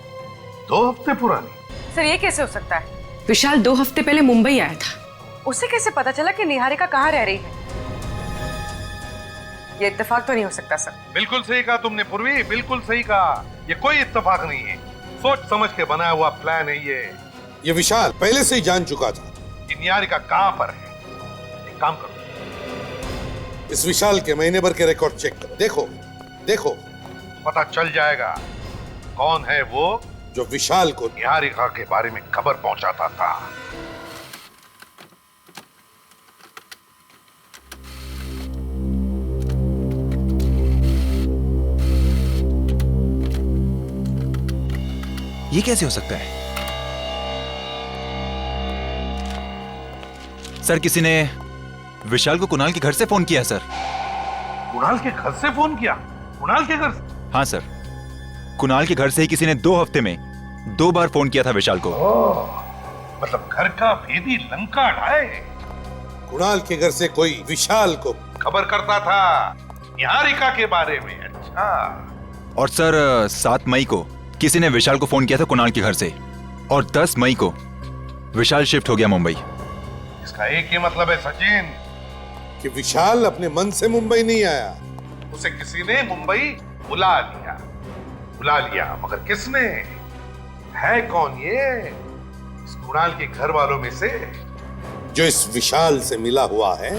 [SPEAKER 13] 2 हफ्ते पुरानी?
[SPEAKER 14] सर, ये कैसे हो सकता है? विशाल 2 हफ्ते पहले मुंबई आया था, उसे कैसे पता चला कि निहारिका कहाँ रह रही है? ये इत्तेफाक तो नहीं हो सकता सर।
[SPEAKER 13] बिल्कुल सही कहा तुमने पूर्वी, बिल्कुल सही कहा। ये कोई इत्तेफाक नहीं है, सोच समझ के बनाया हुआ प्लान है ये विशाल पहले से ही जान चुका था कि निहारिका कहां पर है। एक काम करो, इस विशाल के महीने भर के रिकॉर्ड चेक करो। देखो देखो, पता चल जाएगा कौन है वो जो विशाल को निहारिका के बारे में खबर पहुंचाता था।
[SPEAKER 20] ये कैसे हो सकता है? सर, किसी ने विशाल को कुणाल के घर से फोन किया सर।
[SPEAKER 13] कुणाल के घर से फोन किया? कुणाल के घर से?
[SPEAKER 20] हाँ सर, कुणाल के घर से ही किसी ने 2 हफ्ते में 2 बार फोन किया था विशाल को।
[SPEAKER 13] मतलब घर का भेदी लंका ढाए। कुणाल के घर से कोई विशाल को खबर करता था निहारिका के बारे में। अच्छा।
[SPEAKER 20] और सर 7 मई को किसी ने विशाल को फोन किया था कुणाल के घर से, और 10 मई को विशाल शिफ्ट हो गया मुंबई।
[SPEAKER 13] इसका एक ही मतलब है सचिन कि विशाल अपने मन से मुंबई नहीं आया, उसे किसी ने मुंबई बुला लिया। मगर किसने? है कौन ये? इस कुणाल के घर वालों में से जो इस विशाल से मिला हुआ है।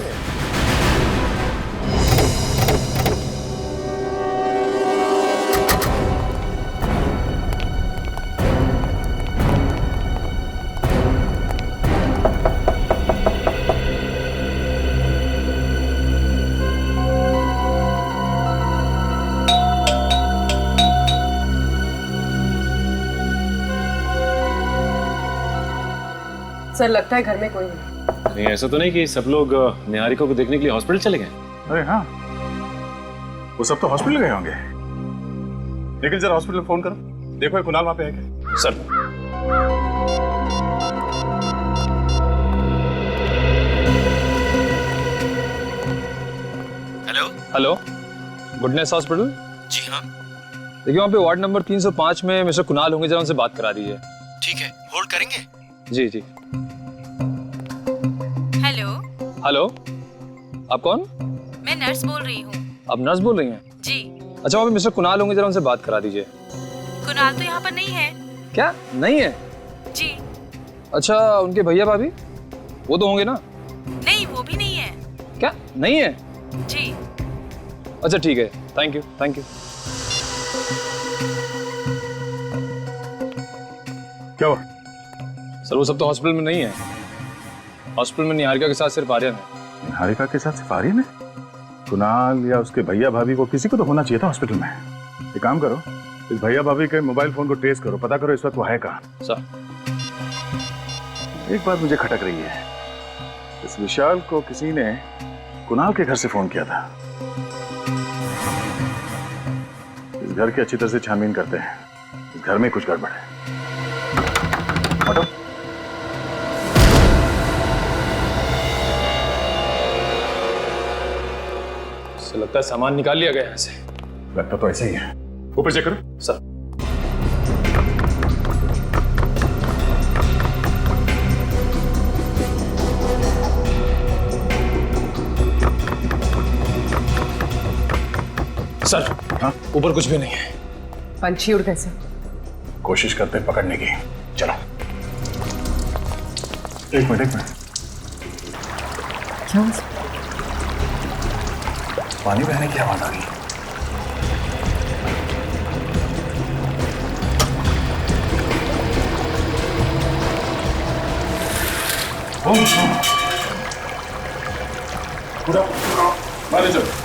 [SPEAKER 14] सर, लगता है घर में कोई नहीं।
[SPEAKER 11] नहीं, ऐसा तो नहीं कि सब लोग निहारिका को देखने के लिए हॉस्पिटल चले गए?
[SPEAKER 21] अरे हाँ, वो सब तो हॉस्पिटल गए होंगे। लेकिन जरा हॉस्पिटल फोन करो, देखो ये कुणाल वहां पे है क्या?
[SPEAKER 11] Sir,
[SPEAKER 3] hello, Goodness hospital?
[SPEAKER 17] जी हाँ।
[SPEAKER 3] देखिए, वहाँ पे वार्ड नंबर 305 में मिस्टर कुणाल होंगे, जरा उनसे बात करा दीजिए।
[SPEAKER 17] ठीक है, होल्ड करेंगे?
[SPEAKER 3] जी जी।
[SPEAKER 18] हेलो।
[SPEAKER 3] हेलो, आप कौन?
[SPEAKER 18] मैं नर्स बोल रही हूँ।
[SPEAKER 3] आप नर्स बोल रही हैं?
[SPEAKER 18] जी।
[SPEAKER 3] अच्छा, वहाँ पे मिस्टर कुणाल होंगे, जरा उनसे बात करा दीजिए।
[SPEAKER 18] कुणाल तो यहाँ पर नहीं है।
[SPEAKER 3] क्या नहीं है?
[SPEAKER 18] जी।
[SPEAKER 3] अच्छा, उनके भैया भाभी वो तो होंगे ना?
[SPEAKER 18] नहीं, वो भी नहीं है।
[SPEAKER 3] क्या नहीं है?
[SPEAKER 18] जी।
[SPEAKER 3] अच्छा ठीक है, थैंक यू थैंक यू।
[SPEAKER 21] क्या हुआ?
[SPEAKER 3] सर वो सब तो हॉस्पिटल में नहीं है। हॉस्पिटल में निहारिका के साथ सिर्फ आर्यन है।
[SPEAKER 21] निहारिका के साथ सिर्फ आर्यन है? कुणाल या उसके भैया भाभी को किसी को तो होना चाहिए था हॉस्पिटल में। एक काम करो, इस भैया भाभी के मोबाइल फोन को ट्रेस करो, पता करो इस वक्त वो है कहाँ।
[SPEAKER 3] सर
[SPEAKER 21] एक बात मुझे खटक रही है, इस विशाल को किसी ने कुणाल के घर से फोन किया था। इस घर की अच्छी तरह से छानबीन करते हैं, इस घर में कुछ गड़बड़ है। हटो।
[SPEAKER 3] से लगता है सामान निकाल लिया गया यहाँ से।
[SPEAKER 21] लगता तो ऐसे ही है। ऊपर चेक करो।
[SPEAKER 3] सर सर
[SPEAKER 21] हाँ
[SPEAKER 3] ऊपर कुछ भी नहीं है।
[SPEAKER 14] पंछी उड़ कैसे?
[SPEAKER 21] कोशिश करते हैं पकड़ने की। चलो एक मिनट
[SPEAKER 14] क्या?
[SPEAKER 21] पानी बहने की आवाज आ रही है। पूरा बाहर चलो।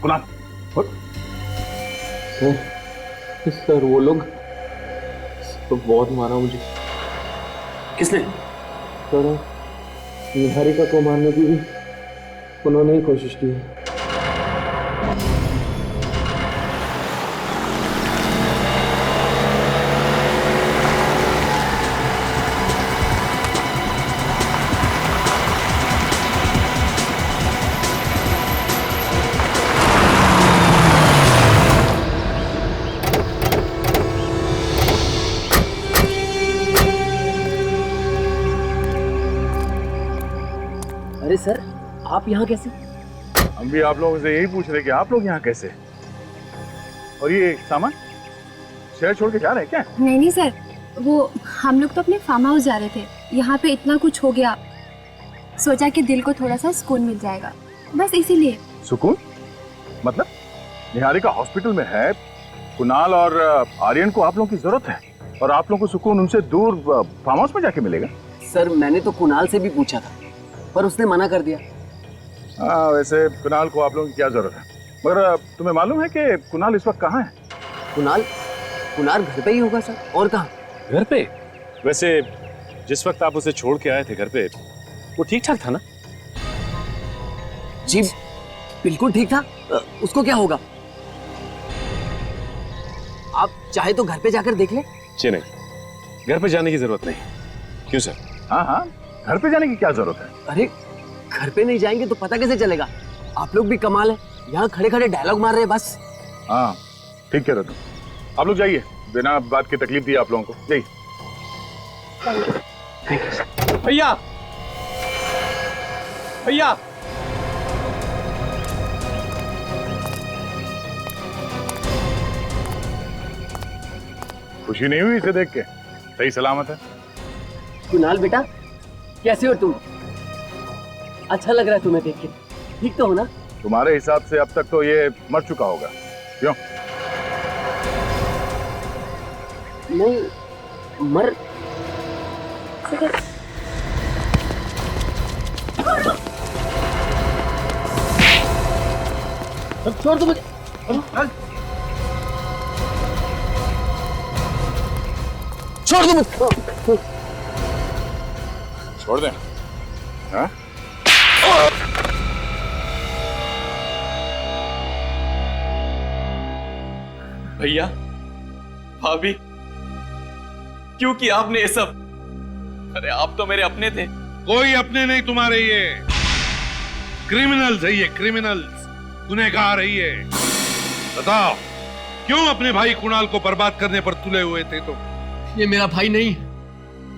[SPEAKER 21] कुणाल
[SPEAKER 8] सर वो लोग तो बहुत मारा मुझे।
[SPEAKER 23] किसने?
[SPEAKER 8] सर निहारिका को मारने की भी उन्होंने ही कोशिश की है।
[SPEAKER 23] अरे सर, आप यहाँ कैसे?
[SPEAKER 21] हम भी आप लोगों से यही पूछ रहे कि आप लोग यहाँ कैसे? और ये सामान शहर छोड़ के जा रहे हैं क्या?
[SPEAKER 5] नहीं सर, वो हम लोग तो अपने फार्म हाउस जा रहे थे। यहाँ पे इतना कुछ हो गया, सोचा कि दिल को थोड़ा सा सुकून मिल जाएगा, बस इसीलिए।
[SPEAKER 21] सुकून? मतलब निहारिका हॉस्पिटल में है, कुणाल और आर्यन को आप लोगों की जरूरत है और आप लोगों को सुकून उनसे दूर फार्म हाउस में जाके मिलेगा?
[SPEAKER 23] सर मैंने तो कुणाल से भी पूछा था पर उसने मना कर दिया।
[SPEAKER 21] हाँ वैसे कुणाल को आप लोगों की क्या जरूरत है, मगर तुम्हें मालूम है कि कुणाल इस वक्त कहाँ है?
[SPEAKER 23] कुणाल घर पे ही होगा सर, और कहाँ?
[SPEAKER 11] घर पे? वैसे जिस वक्त आप उसे छोड़ के आए थे घर पे वो ठीक ठाक था ना?
[SPEAKER 23] जी बिल्कुल ठीक था। उसको क्या होगा? आप चाहे तो घर पे जाकर देख ले।
[SPEAKER 11] जी नहीं, घर पे जाने की जरूरत नहीं। क्यों सर?
[SPEAKER 21] हाँ घर पे जाने की क्या जरूरत है?
[SPEAKER 23] अरे घर पे नहीं जाएंगे तो पता कैसे चलेगा? आप लोग भी कमाल है, यहाँ खड़े खड़े डायलॉग मार रहे हैं बस।
[SPEAKER 21] हाँ ठीक कह रहे तुम। आप लोग जाइए, बिना बात की तकलीफ दी आप लोगों को। जाइए।
[SPEAKER 3] भैया भैया
[SPEAKER 21] खुशी नहीं हुई इसे देख के? सही सलामत है?
[SPEAKER 23] कुणाल बेटा कैसे हो तुम? अच्छा लग रहा है तुम्हें देख के, ठीक तो हो ना?
[SPEAKER 21] तुम्हारे हिसाब से अब तक तो ये मर चुका होगा, क्यों?
[SPEAKER 23] नहीं मर छोड़ दो मुझे। छोड़ दो मुझे।
[SPEAKER 21] छोड़ दें? हाँ?
[SPEAKER 8] भैया भाभी क्यों किया आपने ये सब? अरे आप तो मेरे अपने थे।
[SPEAKER 13] कोई अपने नहीं तुम्हारे, ये क्रिमिनल्स है, ये क्रिमिनल्स, गुनहगार है ये। बताओ क्यों अपने भाई कुणाल को बर्बाद करने पर तुले हुए थे तुम?
[SPEAKER 7] ये मेरा भाई नहीं है,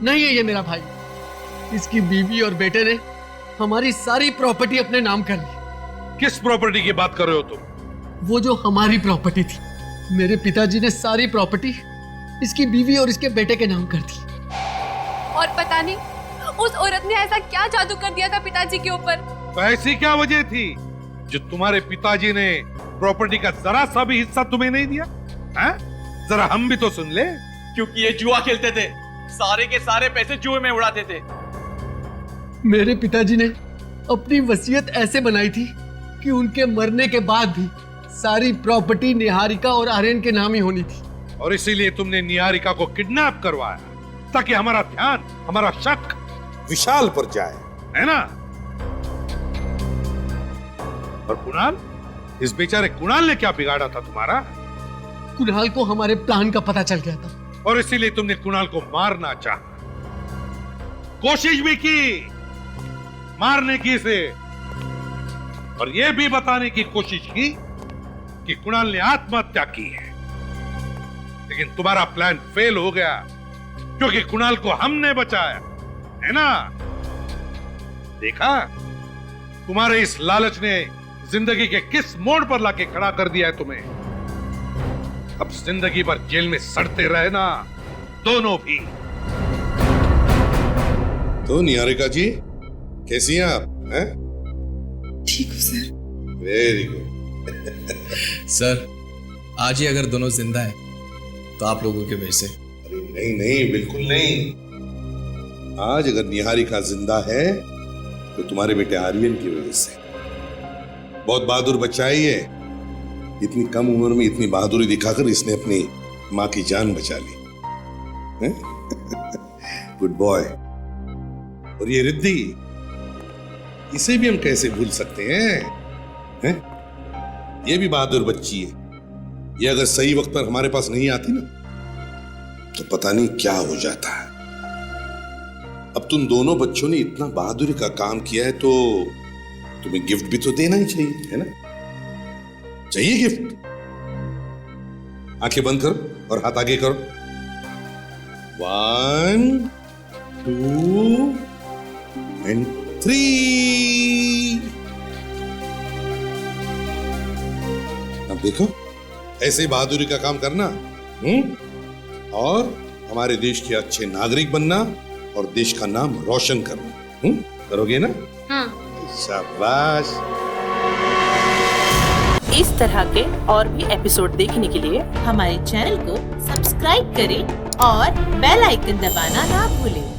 [SPEAKER 7] नहीं है ये मेरा भाई। इसकी बीवी और बेटे ने हमारी सारी प्रॉपर्टी अपने नाम कर ली।
[SPEAKER 13] किस प्रॉपर्टी की बात कर रहे हो तुम?
[SPEAKER 7] वो जो हमारी प्रॉपर्टी थी, मेरे पिताजी ने सारी प्रॉपर्टी इसकी बीवी और इसके बेटे के नाम कर दी।
[SPEAKER 5] और पता नहीं उस औरत ने ऐसा क्या जादू कर दिया था पिताजी के ऊपर।
[SPEAKER 13] तो ऐसी क्या वजह थी जो तुम्हारे पिताजी ने प्रॉपर्टी का जरा सा भी हिस्सा तुम्हें नहीं दिया? जरा हम भी तो सुन ले।
[SPEAKER 8] क्योंकि ये जुआ खेलते थे, सारे के सारे पैसे जुए में उड़ाते थे।
[SPEAKER 7] मेरे पिताजी ने अपनी वसीयत ऐसे बनाई थी कि उनके मरने के बाद भी सारी प्रॉपर्टी निहारिका और आर्यन के नाम ही होनी थी।
[SPEAKER 13] और इसीलिए तुमने निहारिका को किडनैप करवाया ताकि हमारा ध्यान, हमारा शक विशाल पर जाए, है ना? और कुणाल, इस बेचारे कुणाल ने क्या बिगाड़ा था तुम्हारा?
[SPEAKER 7] कुणाल को हमारे प्लान का पता चल गया था
[SPEAKER 13] और इसीलिए तुमने कुणाल को मारना चाहा, कोशिश भी की मारने की इसे, और यह भी बताने की कोशिश की कि कुणाल ने आत्महत्या की है। लेकिन तुम्हारा प्लान फेल हो गया क्योंकि कुणाल को हमने बचाया, है ना? देखा, तुम्हारे इस लालच ने जिंदगी के किस मोड़ पर लाके खड़ा कर दिया है तुम्हें। अब जिंदगी भर जेल में सड़ते रहना दोनों भी।
[SPEAKER 12] तो निहारिका जी कैसी हैं आप? हैं?
[SPEAKER 10] ठीक हूँ सर।
[SPEAKER 12] Very good.
[SPEAKER 19] सर, आज ही अगर दोनों जिंदा हैं तो आप लोगों की वजह से।
[SPEAKER 12] अरे नहीं नहीं, बिल्कुल नहीं। आज अगर निहारिका जिंदा है तो तुम्हारे बेटे आर्यन की वजह से। बहुत बहादुर बच्चा है ये। इतनी कम उम्र में इतनी बहादुरी दिखाकर इसने अपनी माँ की जान बचा ली। Good boy. और ये रिद्धि, इसे भी हम कैसे भूल सकते हैं? ये भी बहादुर बच्ची है। ये अगर सही वक्त पर हमारे पास नहीं आती ना तो पता नहीं क्या हो जाता है। अब तुम दोनों बच्चों ने इतना बहादुरी का काम किया है तो तुम्हें गिफ्ट भी तो देना ही चाहिए, है ना? चाहिए गिफ्ट? आंखें बंद करो और हाथ आगे करो। 1 2 and 3। अब देखो, ऐसे बहादुरी का काम करना, और हमारे देश के अच्छे नागरिक बनना और देश का नाम रोशन करना। करोगे ना?
[SPEAKER 1] हाँ।
[SPEAKER 12] शाबाश।
[SPEAKER 18] इस तरह के और भी एपिसोड देखने के लिए हमारे चैनल को सब्सक्राइब करें और बेल आइकन दबाना ना भूलें।